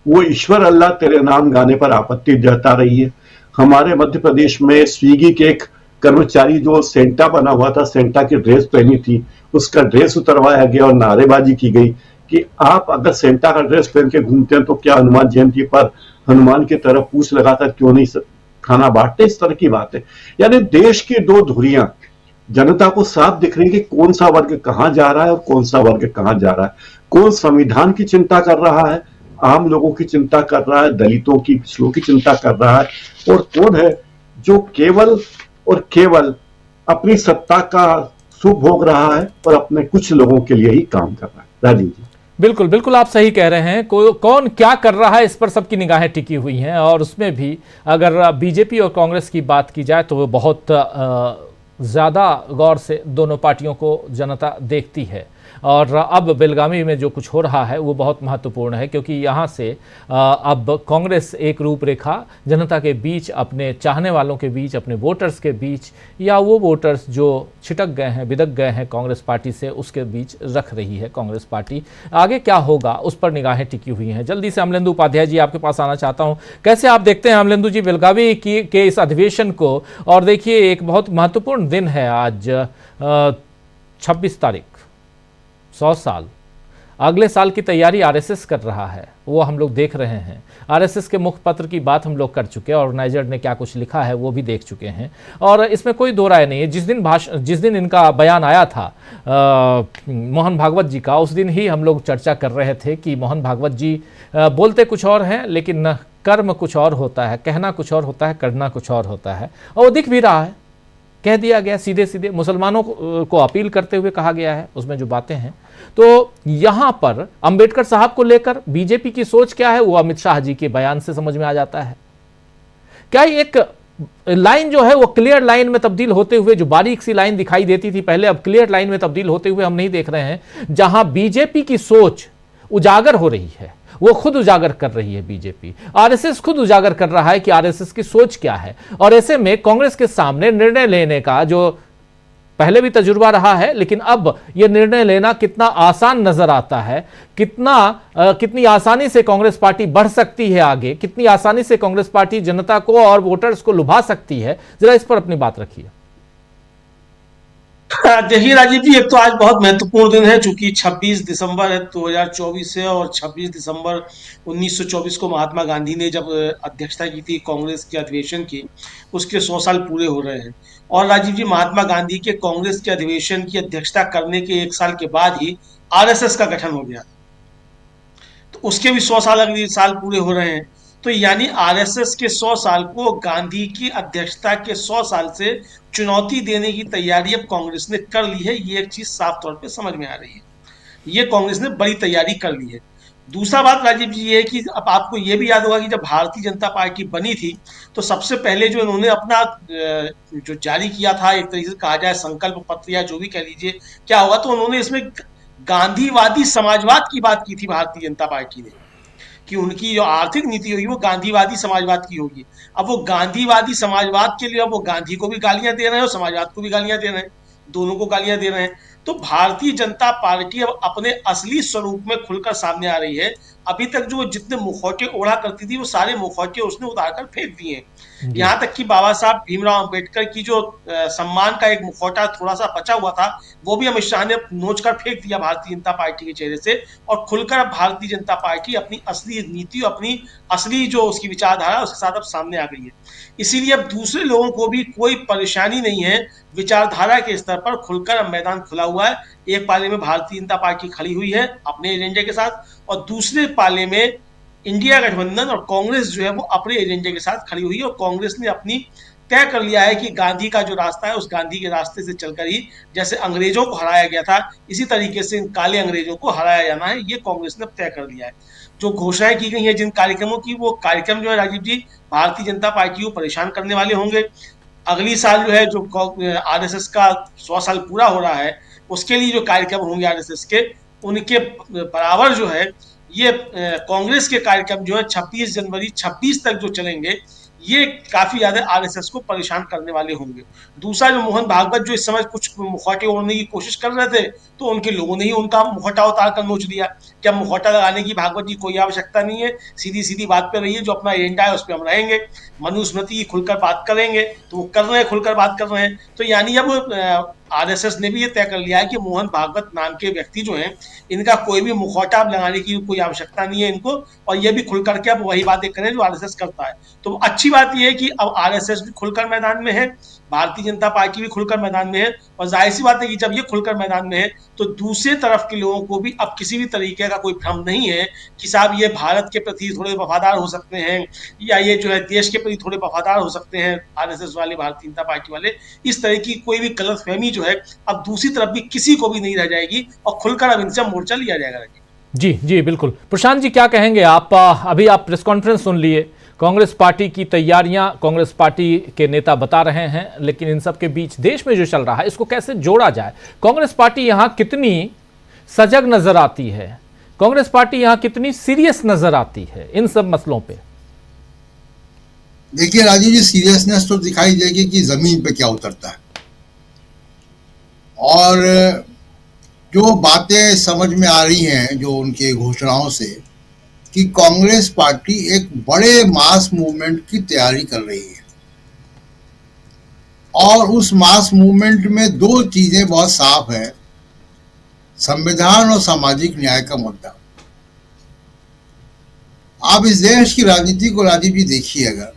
वो ईश्वर अल्लाह तेरे नाम गाने पर आपत्ति जता रही है। हमारे मध्य प्रदेश में स्विगी के एक कर्मचारी जो सेंटा बना हुआ था, सेंटा की ड्रेस पहनी थी, उसका ड्रेस उतरवाया गया और नारेबाजी की गई कि आप अगर सेंटा का ड्रेस पहन के घूमते हैं तो क्या हनुमान जयंती पर हनुमान की तरफ पूछ लगाकर क्यों नहीं खाना बांटते? इस तरह की बातें। यानी देश की दो धुरियां जनता को साफ दिख रही है कि कौन सा वर्ग कहां जा रहा है और कौन सा वर्ग कहां जा रहा है। कौन संविधान की चिंता कर रहा है, आम लोगों की चिंता कर रहा है, दलितों की, पिछड़ों की चिंता कर रहा है, और कौन है जो केवल और केवल अपनी सत्ता का सुख भोग रहा है और अपने कुछ लोगों के लिए ही काम कर रहा है। राजीव जी, बिल्कुल बिल्कुल आप सही कह रहे हैं। कौन क्या कर रहा है इस पर सबकी निगाहें टिकी हुई हैं, और उसमें भी अगर बीजेपी और कांग्रेस की बात की जाए तो वो बहुत ज़्यादा गौर से दोनों पार्टियों को जनता देखती है। और अब बेलगामी में जो कुछ हो रहा है वो बहुत महत्वपूर्ण है, क्योंकि यहाँ से अब कांग्रेस एक रूपरेखा जनता के बीच, अपने चाहने वालों के बीच, अपने वोटर्स के बीच, या वो वोटर्स जो छिटक गए हैं, बिदक गए हैं कांग्रेस पार्टी से, उसके बीच रख रही है कांग्रेस पार्टी। आगे क्या होगा उस पर निगाहें टिकी हुई हैं। जल्दी से अमलेंदु उपाध्याय जी आपके पास आना चाहता हूँ। कैसे आप देखते हैं अमलेंदु जी बेलगावी के इस अधिवेशन को? और देखिए एक बहुत महत्वपूर्ण दिन है आज, 26 तारीख, 100 साल। अगले साल की तैयारी आरएसएस कर रहा है, वो हम लोग देख रहे हैं। आरएसएस के मुखपत्र की बात हम लोग कर चुके हैं, ऑर्गेनाइजर ने क्या कुछ लिखा है वो भी देख चुके हैं, और इसमें कोई दो राय नहीं है। जिस दिन इनका बयान आया था मोहन भागवत जी का, उस दिन ही हम लोग चर्चा कर रहे थे कि मोहन भागवत जी बोलते कुछ और हैं, लेकिन कर्म कुछ और होता है, कहना कुछ और होता है, करना कुछ और होता है, और वो दिख भी रहा है। कह दिया गया सीधे सीधे, मुसलमानों को अपील करते हुए कहा गया है उसमें जो बातें हैं। तो यहां पर अंबेडकर साहब को लेकर बीजेपी की सोच क्या है वो अमित शाह जी के बयान से समझ में आ जाता है। क्या एक लाइन जो है वो क्लियर लाइन में तब्दील होते हुए, जो बारीक सी लाइन दिखाई देती थी पहले, अब क्लियर लाइन में तब्दील होते हुए हम नहीं देख रहे हैं, जहां बीजेपी की सोच उजागर हो रही है, वो खुद उजागर कर रही है बीजेपी। आरएसएस खुद उजागर कर रहा है कि आरएसएस की सोच क्या है। और ऐसे में कांग्रेस के सामने निर्णय लेने का जो पहले भी तजुर्बा रहा है, लेकिन अब यह निर्णय लेना कितना आसान नजर आता है, कितनी आसानी से कांग्रेस पार्टी बढ़ सकती है आगे, कितनी आसानी से कांग्रेस पार्टी जनता को और वोटर्स को लुभा सकती है, जरा इस पर अपनी बात रखिए। देखिए राजीव जी, एक तो आज बहुत महत्वपूर्ण दिन है, चूंकि 26 दिसंबर 2024 है, और 26 दिसंबर 1924 को महात्मा गांधी ने जब अध्यक्षता की थी कांग्रेस के अधिवेशन की, उसके 100 साल पूरे हो रहे हैं। और राजीव जी, महात्मा गांधी के कांग्रेस के अधिवेशन की अध्यक्षता करने के 1 साल के बाद ही आरएसएस का गठन हो गया, तो उसके भी 100 साल अगले साल पूरे हो रहे हैं। तो यानी आरएसएस के 100 साल को गांधी की अध्यक्षता के 100 साल से चुनौती देने की तैयारी अब कांग्रेस ने कर ली है। ये एक चीज साफ तौर पे समझ में आ रही है, ये कांग्रेस ने बड़ी तैयारी कर ली है। दूसरा बात राजीव जी ये है कि अब आपको ये भी याद होगा कि जब भारतीय जनता पार्टी बनी थी तो सबसे पहले जो इन्होंने अपना जो जारी किया था, एक तरीके से कहा जाए संकल्प पत्र या जो भी कह लीजिए, क्या हुआ, तो उन्होंने इसमें गांधीवादी समाजवाद की बात की थी भारतीय जनता पार्टी ने, कि उनकी जो आर्थिक नीति होगी वो गांधीवादी समाजवाद की होगी। अब वो गांधीवादी समाजवाद के लिए अब वो गांधी को भी गालियां दे रहे हैं और समाजवाद को भी गालियां दे रहे हैं, दोनों को गालियां दे रहे हैं। तो भारतीय जनता पार्टी अब अपने असली स्वरूप में खुलकर सामने आ रही है। अभी तक जो जितने मुखौटे ओढ़ा करती थी वो सारे मुखौटे उसने उतारकर फेंक दिए। यहाँ तक कि बाबा साहब भीमराव अंबेडकर की जो सम्मान का एक मुखौटा थोड़ा सा बचा हुआ था वो भी अमित शाह ने नोच कर फेंक दिया भारतीय जनता पार्टी के चेहरे से, और खुलकर अब भारतीय जनता पार्टी अपनी असली नीति, अपनी असली जो उसकी विचारधारा उसके साथ अब सामने आ गई है। इसीलिए अब दूसरे लोगों को भी कोई परेशानी नहीं है, विचारधारा के स्तर पर खुलकर अब मैदान खुला हुआ है। एक पाले में भारतीय जनता पार्टी खड़ी हुई है अपने एजेंडे के साथ, और दूसरे पाले में इंडिया गठबंधन और कांग्रेस जो है वो अपने एजेंडे के साथ खड़ी हुई है और कांग्रेस ने अपनी तय कर लिया है कि गांधी का जो रास्ता है उस गांधी के रास्ते से चलकर ही जैसे अंग्रेजों को हराया गया था इसी तरीके से इन काले अंग्रेजों को हराया जाना है, ये कांग्रेस ने तय कर लिया है। जो घोषणाएं की गई है जिन कार्यक्रमों की, वो कार्यक्रम जो है राजीव जी भारतीय जनता पार्टी को परेशान करने वाले होंगे। अगली साल जो है जो आरएसएस का 100 साल पूरा हो रहा है उसके लिए जो कार्यक्रम होंगे आरएसएस के, उनके बराबर जो है ये कांग्रेस के कार्यक्रम जो है 26 जनवरी 26 तक जो चलेंगे, ये काफी ज्यादा आरएसएस को परेशान करने वाले होंगे। दूसरा, जो मोहन भागवत जो इस समय कुछ मुखौटे ओढ़ने की कोशिश कर रहे थे, तो उनके लोगों ने ही उनका मुखौटा उतार कर नोच दिया। क्या मुखौटा लगाने की भागवत जी कोई आवश्यकता नहीं है, सीधी सीधी बात पे रहिए, जो अपना एजेंडा है उस पर हम रहेंगे। मनुस्मृति की खुलकर बात करेंगे, तो वो कर रहे हैं, खुलकर बात कर रहे हैं। तो यानी अब आरएसएस ने भी ये तय कर लिया है कि मोहन भागवत नाम के व्यक्ति जो हैं, इनका कोई भी मुखौटा लगाने की कोई आवश्यकता नहीं है इनको, और ये भी खुलकर के अब वही बातें करें जो आरएसएस करता है। तो अच्छी बात यह है कि अब आरएसएस भी खुलकर मैदान में है, भारतीय जनता पार्टी भी खुलकर मैदान में है, और जाहिर सी बात है कि जब ये खुलकर मैदान में है तो दूसरे तरफ के लोगों को भी अब किसी भी तरीके का कोई भ्रम नहीं है कि साहब ये भारत के प्रति थोड़े वफादार हो सकते हैं या ये जो है देश के प्रति थोड़े वफादार हो सकते हैं आरएसएस वाले, भारतीय जनता पार्टी वाले। इस तरह की कोई भी गलतफहमी जो है अब दूसरी तरफ भी किसी को भी नहीं रह जाएगी और खुलकर अब इनसे मोर्चा लिया जाएगा। जी जी बिल्कुल। प्रशांत जी क्या कहेंगे आप? अभी आप प्रेस कॉन्फ्रेंस सुन लिए, कांग्रेस पार्टी की तैयारियां कांग्रेस पार्टी के नेता बता रहे हैं, लेकिन इन सब के बीच देश में जो चल रहा है इसको कैसे जोड़ा जाए? कांग्रेस पार्टी यहां कितनी सजग नजर आती है, कांग्रेस पार्टी यहां कितनी सीरियस नजर आती है इन सब मसलों पे? देखिए राजीव जी, सीरियसनेस तो दिखाई देगी कि जमीन पे क्या उतरता है, और जो बातें समझ में आ रही हैं जो उनके घोषणाओं से, कि कांग्रेस पार्टी एक बड़े मास मूवमेंट की तैयारी कर रही है, और उस मास मूवमेंट में दो चीजें बहुत साफ है, संविधान और सामाजिक न्याय का मुद्दा। आप इस देश की राजनीति को राजीव जी देखिए अगर,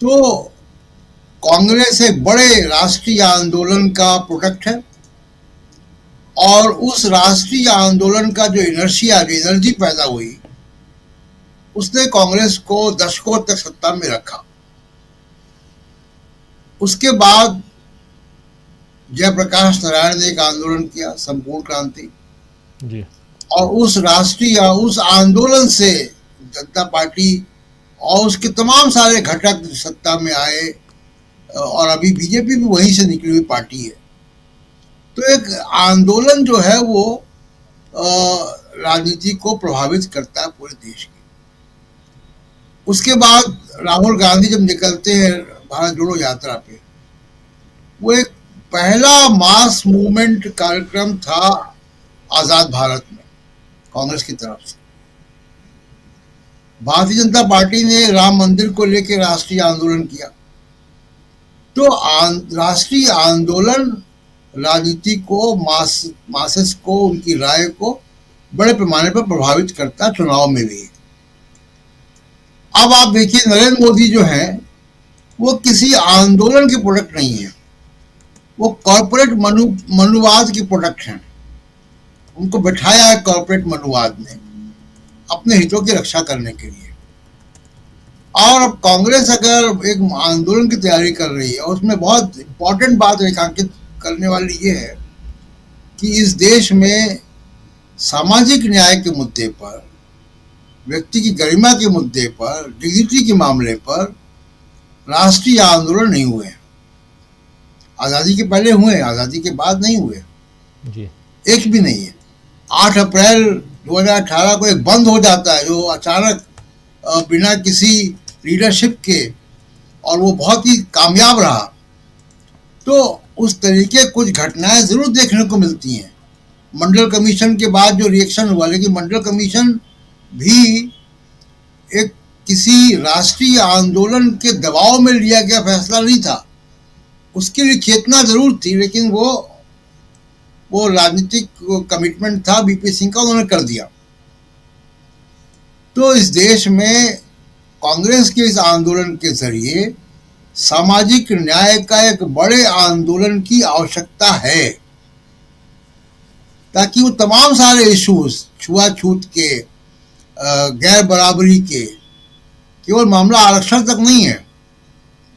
तो कांग्रेस एक बड़े राष्ट्रीय आंदोलन का प्रोडक्ट है, और उस राष्ट्रीय आंदोलन का जो इनर्शिया, जो एनर्जी पैदा हुई, उसने कांग्रेस को दशकों तक सत्ता में रखा। उसके बाद जयप्रकाश नारायण ने एक आंदोलन किया, संपूर्ण क्रांति जी, और उस आंदोलन से जनता पार्टी और उसके तमाम सारे घटक सत्ता में आए, और अभी बीजेपी भी वहीं से निकली हुई पार्टी है। तो एक आंदोलन जो है वो राजनीति को प्रभावित करता है पूरे देश की। उसके बाद राहुल गांधी जब निकलते हैं भारत जोड़ो यात्रा पे, वो एक पहला मास मूवमेंट कार्यक्रम था आजाद भारत में कांग्रेस की तरफ से। भारतीय जनता पार्टी ने राम मंदिर को लेकर राष्ट्रीय आंदोलन किया। तो राष्ट्रीय आंदोलन राजनीति को, मासेस को, उनकी राय को बड़े पैमाने पर प्रभावित करता है, चुनाव में भी। अब आप देखिए नरेंद्र मोदी जो है वो किसी आंदोलन के प्रोडक्ट नहीं है, वो कॉर्पोरेट मनुवाद के प्रोडक्ट हैं। उनको बैठाया है कॉर्पोरेट मनुवाद ने अपने हितों की रक्षा करने के लिए। और अब कांग्रेस अगर एक आंदोलन की तैयारी कर रही है, और उसमें बहुत इंपॉर्टेंट बात रेखांकित करने वाली ये है कि इस देश में सामाजिक न्याय के मुद्दे पर, व्यक्ति की गरिमा के मुद्दे पर, डिग्निटी के मामले पर राष्ट्रीय आंदोलन नहीं हुए। आजादी के पहले हुए, आजादी के बाद नहीं हुए जी, एक भी नहीं है। 8 अप्रैल 2018 को एक बंद हो जाता है जो अचानक बिना किसी लीडरशिप के, और वो बहुत ही कामयाब रहा। तो उस तरीके कुछ घटनाएं जरूर देखने को मिलती हैं। मंडल कमीशन के बाद जो रिएक्शन हुआ, लेकिन मंडल कमीशन भी एक किसी राष्ट्रीय आंदोलन के दबाव में लिया गया फैसला नहीं था। उसके लिए चेतना जरूर थी, लेकिन वो राजनीतिक कमिटमेंट था बीपी सिंह का, उन्होंने कर दिया। तो इस देश में कांग्रेस के इस आंदोलन के जरिए सामाजिक न्याय का एक बड़े आंदोलन की आवश्यकता है, ताकि वो तमाम सारे इश्यूज, छुआछूत के, गैर बराबरी के, केवल मामला आरक्षण तक नहीं है,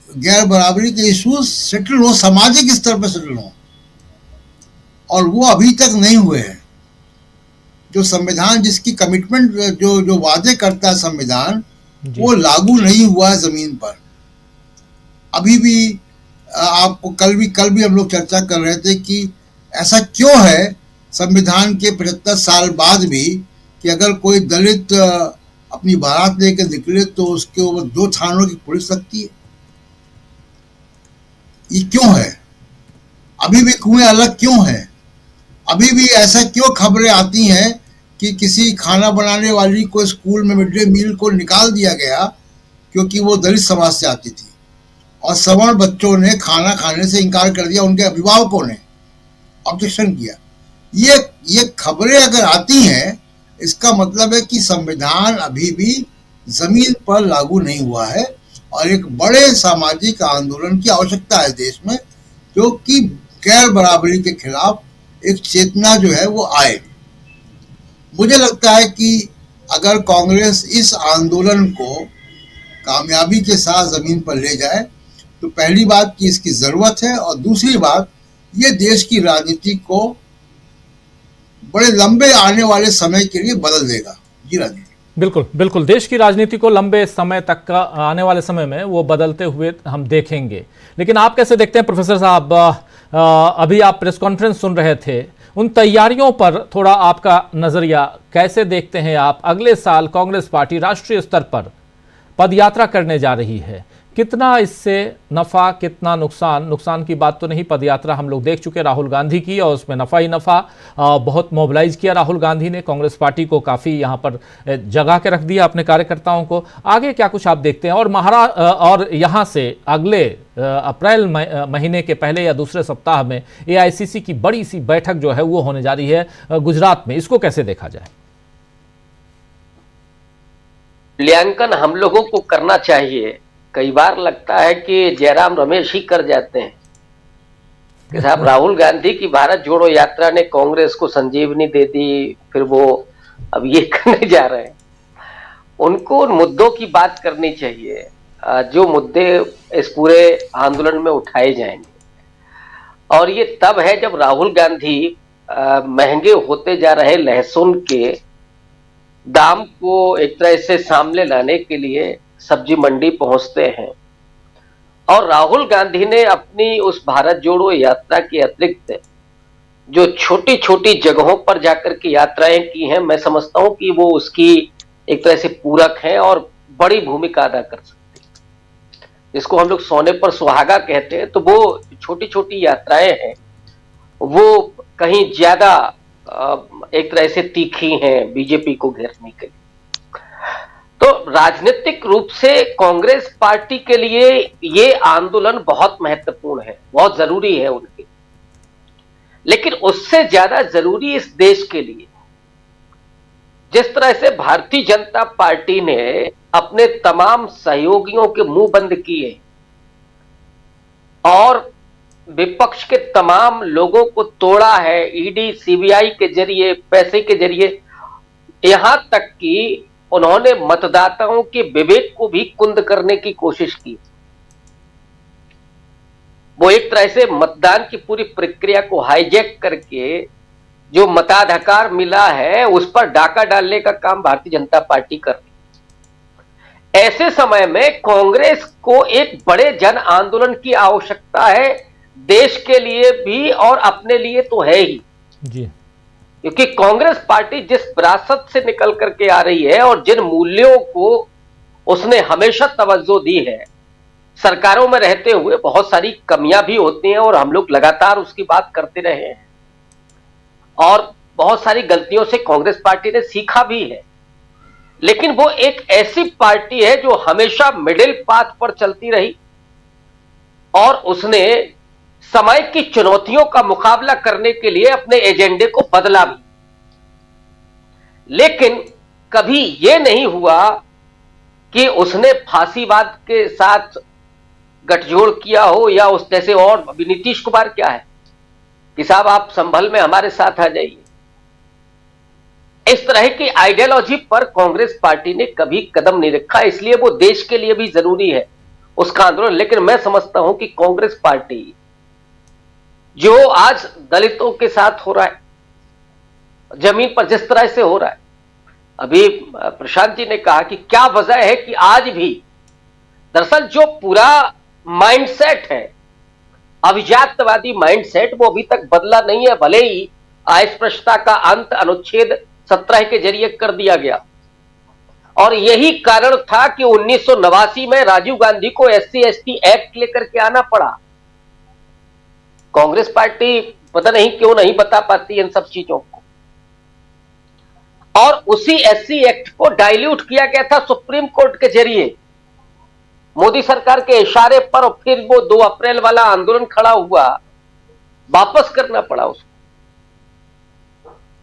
गैर बराबरी के इश्यूज सेटल हो, सामाजिक स्तर पर सेटल हो, और वो अभी तक नहीं हुए हैं। जो संविधान जिसकी कमिटमेंट जो वादे करता है संविधान, वो लागू नहीं हुआ है जमीन पर। अभी भी आपको कल भी हम लोग चर्चा कर रहे थे कि ऐसा क्यों है संविधान के 75 साल बाद भी कि अगर कोई दलित अपनी बारात लेकर निकले तो उसके ऊपर 2 थानों की पुलिस लगती है। ये क्यों है? अभी भी कुएं अलग क्यों हैं? अभी भी ऐसा क्यों खबरें आती हैं कि किसी खाना बनाने वाली को स्कूल में मिड डे मील को निकाल दिया गया क्योंकि वो दलित समाज से आती थी, और सवर्ण बच्चों ने खाना खाने से इनकार कर दिया, उनके अभिभावकों ने ऑब्जेक्शन किया। ये खबरें अगर आती हैं, इसका मतलब है कि संविधान अभी भी जमीन पर लागू नहीं हुआ है, और एक बड़े सामाजिक आंदोलन की आवश्यकता है देश में, जो कि गैर बराबरी के खिलाफ एक चेतना जो है वो आए। मुझे लगता है कि अगर कांग्रेस इस आंदोलन को कामयाबी के साथ जमीन पर ले जाए तो पहली बात कि इसकी जरूरत है, और दूसरी बात ये देश की राजनीति को बड़े लंबे आने वाले समय के लिए बदल देगा। जी राजनीति बिल्कुल बिल्कुल, देश की राजनीति को लंबे समय तक का आने वाले समय में वो बदलते हुए हम देखेंगे। लेकिन आप कैसे देखते हैं प्रोफेसर साहब, अभी आप प्रेस कॉन्फ्रेंस सुन रहे थे, उन तैयारियों पर थोड़ा आपका नजरिया कैसे देखते हैं आप? अगले साल कांग्रेस पार्टी राष्ट्रीय स्तर पर पदयात्रा करने जा रही है, कितना इससे नफ़ा कितना नुकसान? नुकसान की बात तो नहीं, पदयात्रा हम लोग देख चुके राहुल गांधी की, और उसमें नफ़ा ही नफ़ा। बहुत मोबिलाइज किया राहुल गांधी ने, कांग्रेस पार्टी को काफ़ी यहाँ पर जगा के रख दिया अपने कार्यकर्ताओं को। आगे क्या कुछ आप देखते हैं? और यहाँ से अगले अप्रैल महीने के पहले या दूसरे सप्ताह में AICC की बड़ी सी बैठक जो है वो होने जा रही है गुजरात में, इसको कैसे देखा जाए? मूल्यांकन हम लोगों को करना चाहिए। कई बार लगता है कि जयराम रमेश ही कर जाते हैं कि साहब राहुल गांधी की भारत जोड़ो यात्रा ने कांग्रेस को संजीवनी दे दी, फिर वो अब ये करने जा रहे हैं। उनको उन मुद्दों की बात करनी चाहिए जो मुद्दे इस पूरे आंदोलन में उठाए जाएंगे। और ये तब है जब राहुल गांधी महंगे होते जा रहे लहसुन के दाम को एक तरह से सामने लाने के लिए सब्जी मंडी पहुंचते हैं। और राहुल गांधी ने अपनी उस भारत जोड़ो यात्रा के अतिरिक्त जो छोटी छोटी जगहों पर जाकर के यात्राएं की हैं, मैं समझता हूं कि वो उसकी एक तरह से पूरक हैं और बड़ी भूमिका अदा कर सकते हैं। जिसको हम लोग सोने पर सुहागा कहते हैं, तो वो छोटी छोटी यात्राएं हैं, वो कहीं ज्यादा एक तरह से तीखी हैं बीजेपी को घेरने के लिए। तो राजनीतिक रूप से कांग्रेस पार्टी के लिए ये आंदोलन बहुत महत्वपूर्ण है, बहुत जरूरी है उनके, लेकिन उससे ज्यादा जरूरी इस देश के लिए जिस तरह से भारतीय जनता पार्टी ने अपने तमाम सहयोगियों के मुंह बंद किए और विपक्ष के तमाम लोगों को तोड़ा है, ईडी सीबीआई के जरिए, पैसे के जरिए, यहां तक कि उन्होंने मतदाताओं के विवेक को भी कुंद करने की कोशिश की। वो एक तरह से मतदान की पूरी प्रक्रिया को हाईजैक करके जो मताधिकार मिला है उस पर डाका डालने का काम भारतीय जनता पार्टी कर रही है। ऐसे समय में कांग्रेस को एक बड़े जन आंदोलन की आवश्यकता है, देश के लिए भी और अपने लिए तो है ही जी, क्योंकि कांग्रेस पार्टी जिस विरासत से निकल करके आ रही है और जिन मूल्यों को उसने हमेशा तवज्जो दी है, सरकारों में रहते हुए बहुत सारी कमियां भी होती हैं और हम लोग लगातार उसकी बात करते रहे हैं, और बहुत सारी गलतियों से कांग्रेस पार्टी ने सीखा भी है। लेकिन वो एक ऐसी पार्टी है जो हमेशा मिडिल पाथ पर चलती रही और उसने समय की चुनौतियों का मुकाबला करने के लिए अपने एजेंडे को बदला भी, लेकिन कभी यह नहीं हुआ कि उसने फांसीवाद के साथ गठजोड़ किया हो या उस जैसे। और अभी नीतीश कुमार क्या है कि साहब आप संभल में हमारे साथ आ जाइए, इस तरह की आइडियोलॉजी पर कांग्रेस पार्टी ने कभी कदम नहीं रखा, इसलिए वो देश के लिए भी जरूरी है उसका आंदोलन। लेकिन मैं समझता हूं कि कांग्रेस पार्टी जो आज दलितों के साथ हो रहा है, जमीन पर जिस तरह से हो रहा है, अभी प्रशांत जी ने कहा कि क्या वजह है कि आज भी दरअसल जो पूरा माइंडसेट है, अभिजातवादी माइंडसेट, वो अभी तक बदला नहीं है। भले ही अस्पृश्यता का अंत अनुच्छेद 17 के जरिए कर दिया गया, और यही कारण था कि 1989 में राजीव गांधी को SC/ST एक्ट लेकर के आना पड़ा। कांग्रेस पार्टी पता नहीं क्यों नहीं बता पाती इन सब चीजों को, और उसी SC एक्ट को डाइल्यूट किया गया था सुप्रीम कोर्ट के जरिए मोदी सरकार के इशारे पर, और फिर वो 2 अप्रैल वाला आंदोलन खड़ा हुआ, वापस करना पड़ा उसको।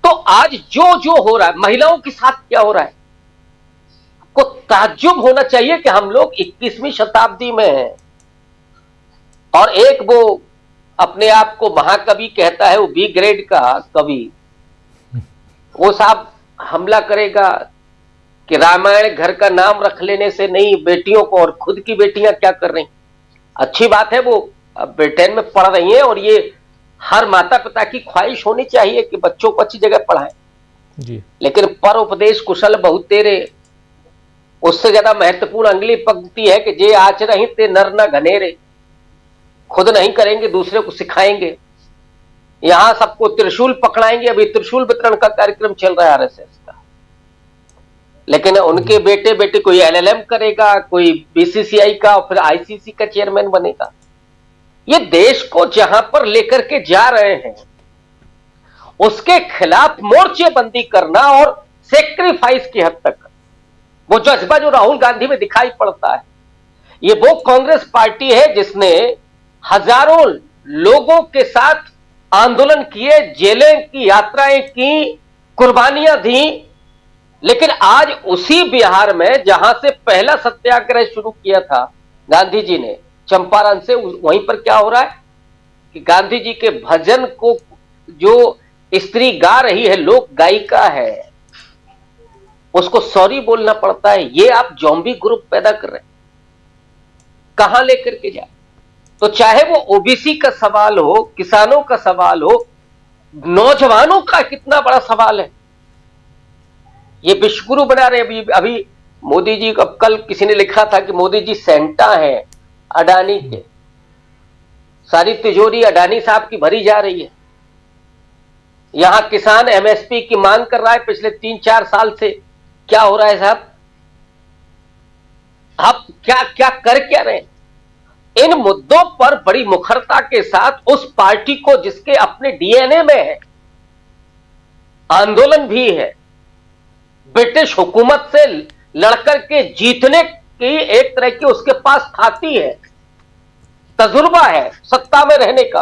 तो आज जो हो रहा है महिलाओं के साथ क्या हो रहा है, को ताज्जुब होना चाहिए कि हम लोग 21वीं शताब्दी में हैं, और एक वो अपने आप को महाकवि कहता है, वो B ग्रेड का कवि, वो साहब हमला करेगा कि रामायण घर का नाम रख लेने से नहीं बेटियों को, और खुद की बेटियां क्या कर रही। अच्छी बात है वो ब्रिटेन में पढ़ रही हैं, और ये हर माता पिता की ख्वाहिश होनी चाहिए कि बच्चों को अच्छी जगह पढ़ाएं जी। लेकिन पर उपदेश कुशल बहु तेरे, उससे ज्यादा महत्वपूर्ण अगली पंक्ति है कि जे आचरहि ते नर न घनेरे, खुद नहीं करेंगे दूसरे को सिखाएंगे। यहां सबको त्रिशूल पकड़ाएंगे, अभी त्रिशूल वितरण का कार्यक्रम चल रहा है RSS का, लेकिन उनके बेटे बेटे कोई LLM करेगा, कोई BCCI का, और फिर ICC का चेयरमैन बनेगा। ये देश को जहां पर लेकर के जा रहे हैं उसके खिलाफ मोर्चेबंदी करना और सेक्रीफाइस की हद तक वो जज्बा जो राहुल गांधी में दिखाई पड़ता है, ये वो कांग्रेस पार्टी है जिसने हजारों लोगों के साथ आंदोलन किए, जेलें की यात्राएं की, कुर्बानियां दी। लेकिन आज उसी बिहार में जहां से पहला सत्याग्रह शुरू किया था गांधी जी ने चंपारण से, वहीं पर क्या हो रहा है कि गांधी जी के भजन को जो स्त्री गा रही है, लोक गायिका है, उसको सॉरी बोलना पड़ता है। ये आप जॉम्बी ग्रुप पैदा कर रहे हैं, कहां लेकर के जाए। तो चाहे वो ओबीसी का सवाल हो, किसानों का सवाल हो, नौजवानों का कितना बड़ा सवाल है, ये विश्वगुरु बना रहे। अभी मोदी जी, अब कल किसी ने लिखा था कि मोदी जी सेंटा हैं अडानी के, सारी तिजोरी अडानी साहब की भरी जा रही है। यहां किसान MSP की मांग कर रहा है पिछले 3-4 साल से, क्या हो रहा है साहब, आप क्या कर क्या रहे हैं। इन मुद्दों पर बड़ी मुखरता के साथ उस पार्टी को जिसके अपने DNA में है, आंदोलन भी है, ब्रिटिश हुकूमत से लड़कर के जीतने की एक तरह की उसके पास खाती है, तजुर्बा है सत्ता में रहने का,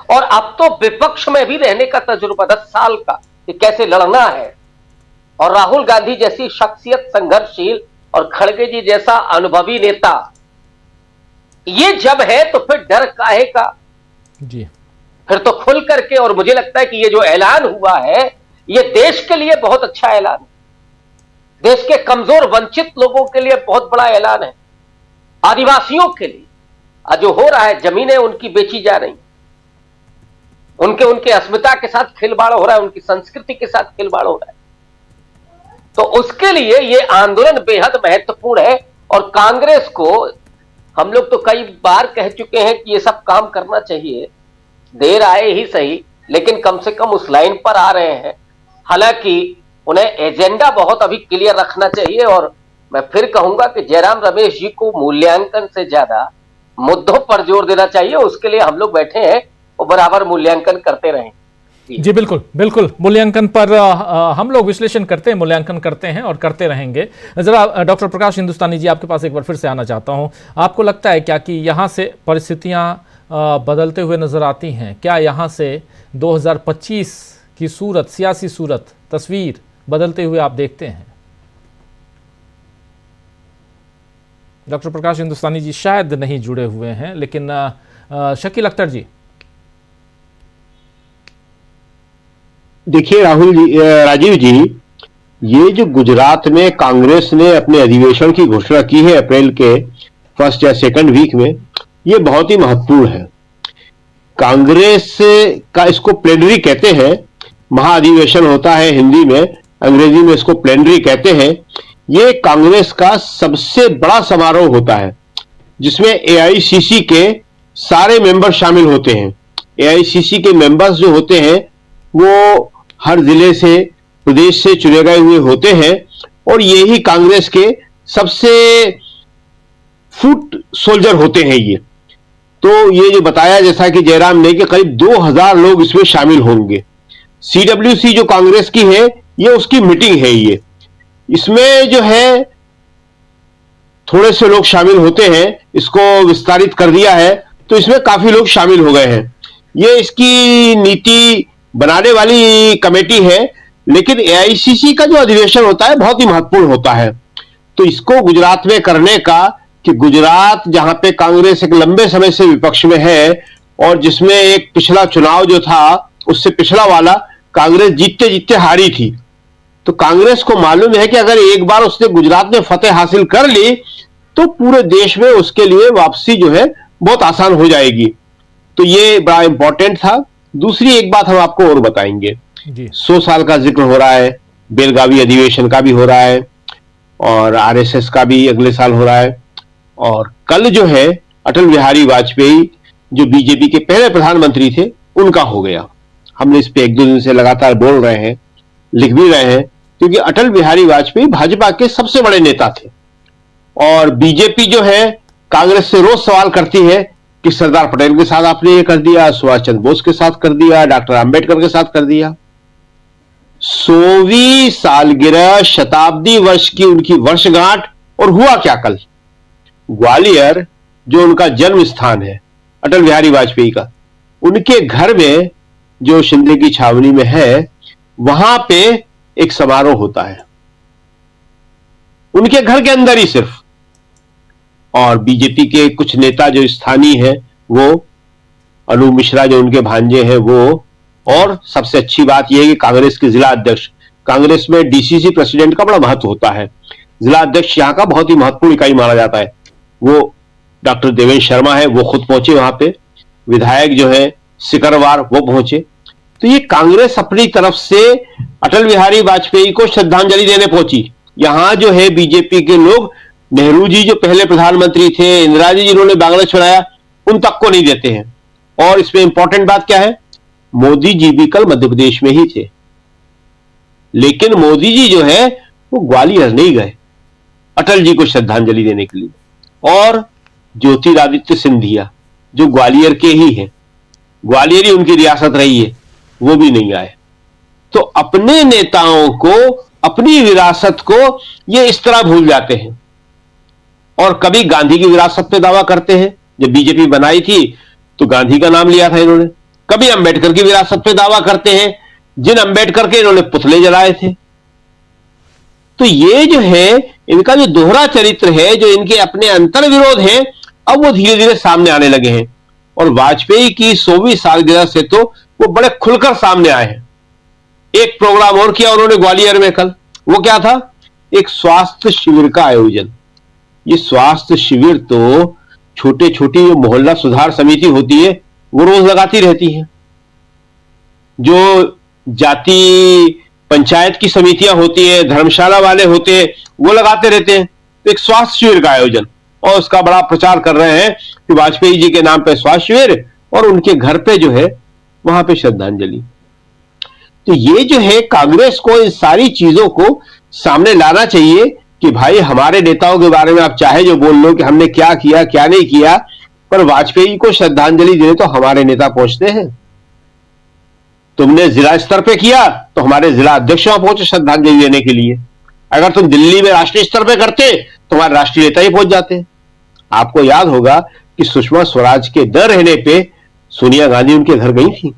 और अब तो विपक्ष में भी रहने का तजुर्बा 10 साल का कि कैसे लड़ना है। और राहुल गांधी जैसी शख्सियत संघर्षशील और खड़गे जी जैसा अनुभवी नेता, ये जब है तो फिर डर काहे का जी। फिर तो खुल करके। और मुझे लगता है कि ये जो ऐलान हुआ है ये देश के लिए बहुत अच्छा ऐलान है, देश के कमजोर वंचित लोगों के लिए बहुत बड़ा ऐलान है, आदिवासियों के लिए। आज जो हो रहा है, जमीनें उनकी बेची जा रही, उनके अस्मिता के साथ खिलवाड़ हो रहा है, उनकी संस्कृति के साथ खिलवाड़ हो रहा है। तो उसके लिए ये आंदोलन बेहद महत्वपूर्ण है। और कांग्रेस को हम लोग तो कई बार कह चुके हैं कि ये सब काम करना चाहिए, देर आए ही सही, लेकिन कम से कम उस लाइन पर आ रहे हैं। हालांकि उन्हें एजेंडा बहुत अभी क्लियर रखना चाहिए। और मैं फिर कहूंगा कि जयराम रमेश जी को मूल्यांकन से ज्यादा मुद्दों पर जोर देना चाहिए। उसके लिए हम लोग बैठे हैं और बराबर मूल्यांकन करते रहें। जी बिल्कुल बिल्कुल, मूल्यांकन पर हम लोग विश्लेषण करते हैं, मूल्यांकन करते हैं और करते रहेंगे। जरा डॉक्टर प्रकाश हिंदुस्तानी जी, आपके पास एक बार फिर से आना चाहता हूं। आपको लगता है क्या कि यहां से परिस्थितियां बदलते हुए नजर आती हैं? क्या यहां से 2025 की सूरत, सियासी सूरत, तस्वीर बदलते हुए आप देखते हैं? डॉक्टर प्रकाश हिंदुस्तानी जी शायद नहीं जुड़े हुए हैं, लेकिन शकील अख्तर जी। देखिए राजीव जी, ये जो गुजरात में कांग्रेस ने अपने अधिवेशन की घोषणा की है अप्रैल के फर्स्ट या सेकंड वीक में, ये बहुत ही महत्वपूर्ण है। कांग्रेस का इसको प्लेनरी कहते हैं, महाअधिवेशन होता है हिंदी में, अंग्रेजी में इसको प्लेनरी कहते हैं। ये कांग्रेस का सबसे बड़ा समारोह होता है जिसमें एआईसीसी के सारे मेंबर शामिल होते हैं। एआईसीसी के मेंबर्स जो होते हैं वो हर जिले से, प्रदेश से चुने गए हुए होते हैं और यही कांग्रेस के सबसे फुट सोल्जर होते हैं ये। तो ये जो बताया जैसा कि जयराम ने कि करीब 2000 लोग इसमें शामिल होंगे। सीडब्ल्यूसी जो कांग्रेस की है ये उसकी मीटिंग है ये। इसमें जो है थोड़े से लोग शामिल होते हैं, इसको विस्तारित कर दिया है तो इसमें काफी लोग शामिल हो गए हैं। ये इसकी नीति बनाने वाली कमेटी है, लेकिन एआईसीसी का जो अधिवेशन होता है बहुत ही महत्वपूर्ण होता है। तो इसको गुजरात में करने का कि गुजरात जहां पे कांग्रेस एक लंबे समय से विपक्ष में है और जिसमें एक पिछला चुनाव जो था उससे पिछला वाला कांग्रेस जीतते जीतते हारी थी, तो कांग्रेस को मालूम है कि अगर एक बार उसने गुजरात में फतेह हासिल कर ली तो पूरे देश में उसके लिए वापसी जो है बहुत आसान हो जाएगी। तो ये बड़ा इंपॉर्टेंट था। दूसरी एक बात हम आपको और बताएंगे, 100 साल का जिक्र हो रहा है, बेलगावी अधिवेशन का भी हो रहा है और आरएसएस का भी अगले साल हो रहा है। और कल जो है अटल बिहारी वाजपेयी जो बीजेपी के पहले प्रधानमंत्री थे उनका हो गया। हमने इस पे 1-2 दिन से लगातार बोल रहे हैं, लिख भी रहे हैं, क्योंकि अटल बिहारी वाजपेयी भाजपा के सबसे बड़े नेता थे और बीजेपी जो है कांग्रेस से रोज सवाल करती है कि सरदार पटेल के साथ आपने ये कर दिया, सुभाष चंद्र बोस के साथ कर दिया, डॉक्टर आंबेडकर के साथ कर दिया। 100वीं सालगिरह शताब्दी वर्ष की उनकी वर्षगांठ, और हुआ क्या कल? ग्वालियर जो उनका जन्म स्थान है अटल बिहारी वाजपेयी का, उनके घर में जो शिंदे की छावनी में है वहां पे एक समारोह होता है, उनके घर के अंदर ही सिर्फ। और बीजेपी के कुछ नेता जो स्थानीय हैं वो, अनूप मिश्रा जो उनके भांजे हैं वो, और सबसे अच्छी बात यह है कि कांग्रेस के जिला अध्यक्ष, कांग्रेस में डीसीसी प्रेसिडेंट का बड़ा महत्व होता है, जिला अध्यक्ष यहां का बहुत ही महत्वपूर्ण इकाई माना जाता है, वो डॉक्टर देवेंद्र शर्मा है, वो खुद पहुंचे वहां पे। विधायक जो है सिकरवार वो पहुंचे। तो ये कांग्रेस अपनी तरफ से अटल बिहारी वाजपेयी को श्रद्धांजलि देने पहुंची। यहां जो है बीजेपी के लोग नेहरू जी जो पहले प्रधानमंत्री थे, इंदिरा जी जिन्होंने बांग्लादेश बनाया, उन तक को नहीं देते हैं। और इसमें इंपॉर्टेंट बात क्या है, मोदी जी भी कल मध्य प्रदेश में ही थे, लेकिन मोदी जी जो है वो ग्वालियर नहीं गए अटल जी को श्रद्धांजलि देने के लिए। और ज्योतिरादित्य सिंधिया जो ग्वालियर के ही हैं, ग्वालियर ही उनकी रियासत रही है, वो भी नहीं आए। तो अपने नेताओं को, अपनी विरासत को ये इस तरह भूल जाते हैं। और कभी गांधी की विरासत पे दावा करते हैं, जब बीजेपी बनाई थी तो गांधी का नाम लिया था इन्होंने। कभी अंबेडकर की विरासत पे दावा करते हैं, जिन अंबेडकर के इन्होंने पुतले जलाए थे। तो ये जो है इनका जो दोहरा चरित्र है, जो इनके अपने अंतर विरोध हैं, अब वो धीरे धीरे सामने आने लगे हैं। और वाजपेयी की 100वीं सालगिरह से तो वो बड़े खुलकर सामने आए हैं। एक प्रोग्राम और किया उन्होंने ग्वालियर में कल, वो क्या था, एक स्वास्थ्य शिविर का आयोजन। ये स्वास्थ्य शिविर तो छोटे छोटी जो मोहल्ला सुधार समिति होती है वो रोज लगाती रहती है, जो जाति पंचायत की समितियां होती है, धर्मशाला वाले होते हैं, वो लगाते रहते हैं। तो एक स्वास्थ्य शिविर का आयोजन, और उसका बड़ा प्रचार कर रहे हैं कि वाजपेयी जी के नाम पे स्वास्थ्य शिविर और उनके घर पे जो है वहां पे श्रद्धांजलि। तो ये जो है कांग्रेस को इन सारी चीजों को सामने लाना चाहिए कि भाई हमारे नेताओं के बारे में आप चाहे जो बोल लो कि हमने क्या किया क्या नहीं किया, पर वाजपेयी को श्रद्धांजलि देने तो हमारे नेता पहुंचते हैं। तुमने जिला स्तर पे किया तो हमारे जिला अध्यक्ष वहां पहुंचे श्रद्धांजलि देने के लिए। अगर तुम दिल्ली में राष्ट्रीय स्तर पे करते तो हमारे राष्ट्रीय नेता ही पहुंच जाते। आपको याद होगा कि सुषमा स्वराज के न रहने पे सोनिया गांधी उनके घर गई थी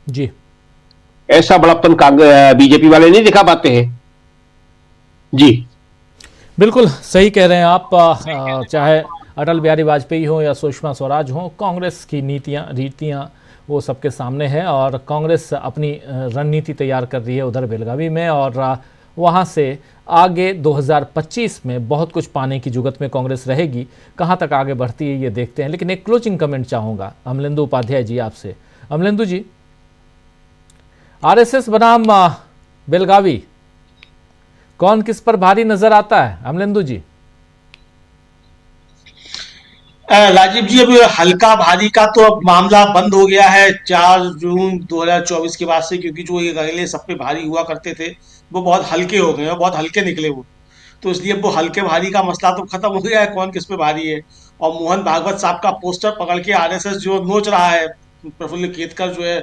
जी। ऐसा बड़प्पन बीजेपी वाले नहीं दिखा पाते हैं जी। बिल्कुल सही कह रहे हैं आप। चाहे अटल बिहारी वाजपेयी हो या सुषमा स्वराज हो, कांग्रेस की नीतियां रीतियां वो सबके सामने है और कांग्रेस अपनी रणनीति तैयार कर रही है उधर बेलगावी में। और वहाँ से आगे 2025 में बहुत कुछ पाने की जुगत में कांग्रेस रहेगी। कहाँ तक आगे बढ़ती है ये देखते हैं। लेकिन एक क्लोजिंग कमेंट चाहूँगा अमलेंदु उपाध्याय जी आपसे। अमलेंदु जी, आरएसएस बनाम बेलगावी, कौन किस पर भारी नजर आता है? अमलेंदु जी। राजीव जी, अब हल्का भारी का तो अब मामला बंद हो गया है 4 जून 2024 के बाद से, क्योंकि जो ये अगले सब पे भारी हुआ करते थे वो बहुत हल्के हो गए, बहुत हल्के निकले वो। तो इसलिए वो हल्के भारी का मसला तो खत्म हो गया है, कौन किस पे भारी है। और मोहन भागवत साहब का पोस्टर पकड़ के आरएसएस जो नोच रहा है, प्रफुल्ल केतकर जो है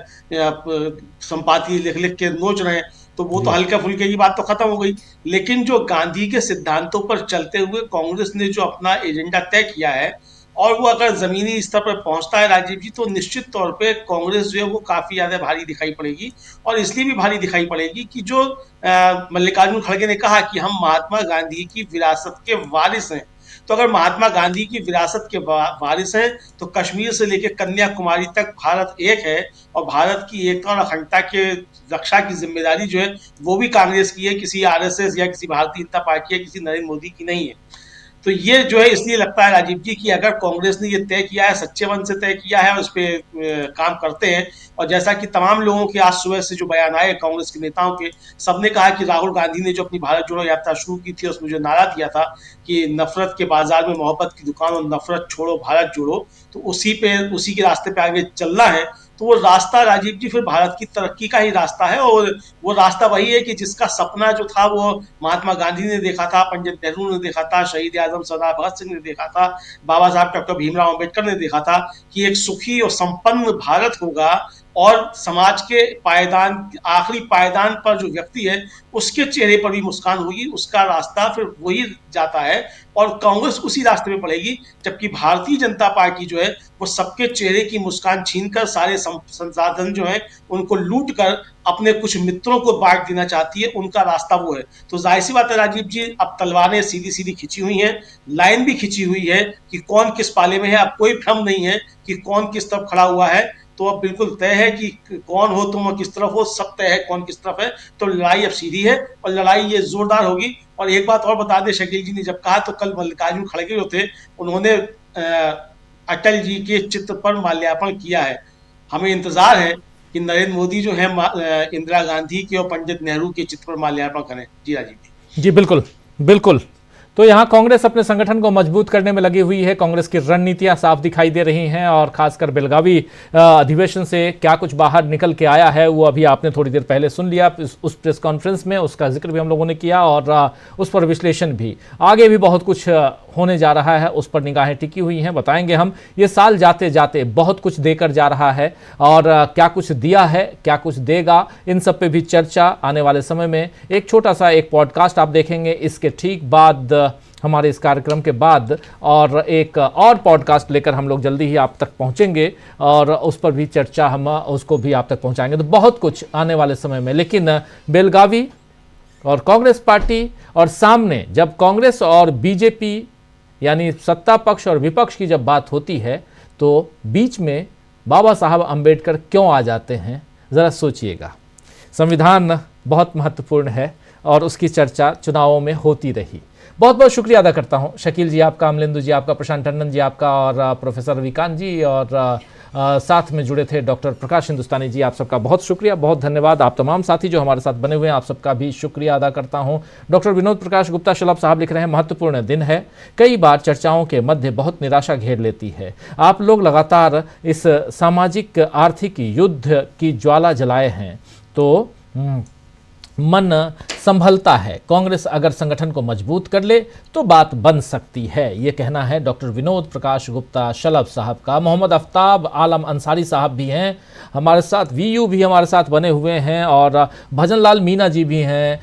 संपादकीय लिख लिख के नोच रहे हैं, तो वो तो हल्के फुल्के की बात तो खत्म हो गई। लेकिन जो गांधी के सिद्धांतों पर चलते हुए कांग्रेस ने जो अपना एजेंडा तय किया है, और वो अगर जमीनी स्तर पर पहुंचता है राजीव जी, तो निश्चित तौर पे कांग्रेस जो है वो काफी ज्यादा भारी दिखाई पड़ेगी। और इसलिए भी भारी दिखाई पड़ेगी कि जो मल्लिकार्जुन खड़गे ने कहा कि हम महात्मा गांधी की विरासत के वारिस हैं, तो अगर महात्मा गांधी की विरासत के वारिस हैं तो कश्मीर से लेकर कन्याकुमारी तक भारत एक है, और भारत की एकता और अखंडता के रक्षा की जिम्मेदारी जो है वो भी कांग्रेस की है, किसी आरएसएस या किसी भारतीय जनता पार्टी या किसी नरेंद्र मोदी की नहीं है। तो ये जो है इसलिए लगता है राजीव जी कि अगर कांग्रेस ने ये तय किया है, सच्चे मन से तय किया है और उस पर काम करते हैं, और जैसा कि तमाम लोगों के आज सुबह से जो बयान आए कांग्रेस के नेताओं के, सबने कहा कि राहुल गांधी ने जो अपनी भारत जोड़ो यात्रा शुरू की थी उसमें जो नारा दिया था कि नफरत के बाजार में मोहब्बत की दुकान और नफरत छोड़ो भारत जोड़ो, तो उसी के रास्ते पे आगे चलना है। तो वो रास्ता राजीव जी फिर भारत की तरक्की का ही रास्ता है, और वो रास्ता वही है कि जिसका सपना जो था वो महात्मा गांधी ने देखा था, पंडित नेहरू ने देखा था, शहीद आजम सरदार भगत सिंह ने देखा था, बाबा साहब डॉक्टर भीमराव अंबेडकर ने देखा था कि एक सुखी और संपन्न भारत होगा, और समाज के पायदान, आखिरी पायदान पर जो व्यक्ति है उसके चेहरे पर भी मुस्कान होगी। उसका रास्ता फिर वही जाता है और कांग्रेस उसी रास्ते में पड़ेगी। जबकि भारतीय जनता पार्टी जो है वो सबके चेहरे की मुस्कान छीनकर, सारे संसाधन जो है उनको लूट कर अपने कुछ मित्रों को बांट देना चाहती है। उनका रास्ता वो है। तो जाहिर सी बात है राजीव जी, अब तलवारें सीधी सीधी खिंची हुई हैं, लाइन भी खिंची हुई है कि कौन किस पाले में है। अब कोई भ्रम नहीं है कि कौन किस तरफ खड़ा हुआ है, तो अब बिल्कुल तय है कि कौन हो तुम और किस तरफ हो, सब तय है कौन किस तरफ है। तो लड़ाई अब सीधी है और लड़ाई ये जोरदार होगी। और एक बात और बता दें, शकील जी ने जब कहा तो कल मल्लिकार्जुन खड़गे जो थे उन्होंने अटल जी के चित्र पर माल्यार्पण किया है। हमें इंतजार है कि नरेंद्र मोदी जो है इंदिरा गांधी के और पंडित नेहरू के चित्र पर माल्यार्पण करें। जी राजीव जी, बिल्कुल बिल्कुल। तो यहाँ कांग्रेस अपने संगठन को मजबूत करने में लगी हुई है। कांग्रेस की रणनीतियां साफ दिखाई दे रही हैं, और खासकर बेलगावी अधिवेशन से क्या कुछ बाहर निकल के आया है वो अभी आपने थोड़ी देर पहले सुन लिया उस प्रेस कॉन्फ्रेंस में। उसका जिक्र भी हम लोगों ने किया और उस पर विश्लेषण भी। आगे भी बहुत कुछ होने जा रहा है, उस पर निगाहें टिकी हुई हैं। बताएंगे हम। ये साल जाते जाते बहुत कुछ देकर जा रहा है, और क्या कुछ दिया है, क्या कुछ देगा, इन सब पे भी चर्चा आने वाले समय में। एक छोटा सा एक पॉडकास्ट आप देखेंगे इसके ठीक बाद, हमारे इस कार्यक्रम के बाद, और एक और पॉडकास्ट लेकर हम लोग जल्दी ही आप तक पहुंचेंगे, और उस पर भी चर्चा हम उसको भी आप तक पहुंचाएंगे। तो बहुत कुछ आने वाले समय में। लेकिन बेलगावी और कांग्रेस पार्टी, और सामने जब कांग्रेस और बीजेपी यानी सत्ता पक्ष और विपक्ष की जब बात होती है, तो बीच में बाबा साहब अंबेडकर क्यों आ जाते हैं, ज़रा सोचिएगा। संविधान बहुत महत्वपूर्ण है और उसकी चर्चा चुनावों में होती रही। बहुत बहुत शुक्रिया अदा करता हूं शकील जी आपका, अमलेंदु जी आपका, प्रशांत टंडन जी आपका, और प्रोफेसर रविकांत जी, और साथ में जुड़े थे डॉक्टर प्रकाश हिंदुस्तानी जी। आप सबका बहुत शुक्रिया, बहुत धन्यवाद। आप तमाम साथी जो हमारे साथ बने हुए हैं, आप सबका भी शुक्रिया अदा करता हूं। डॉक्टर विनोद प्रकाश गुप्ता शलभ साहब लिख रहे हैं, महत्वपूर्ण दिन है, कई बार चर्चाओं के मध्य बहुत निराशा घेर लेती है। आप लोग लगातार इस सामाजिक आर्थिक युद्ध की ज्वाला जलाए हैं, तो मन संभलता है। कांग्रेस अगर संगठन को मजबूत कर ले तो बात बन सकती है। ये कहना है डॉक्टर विनोद प्रकाश गुप्ता शलभ साहब का। मोहम्मद आफ्ताब आलम अंसारी साहब भी हैं हमारे साथ, वीयू भी हमारे साथ बने हुए हैं, और भजन लाल मीना जी भी हैं।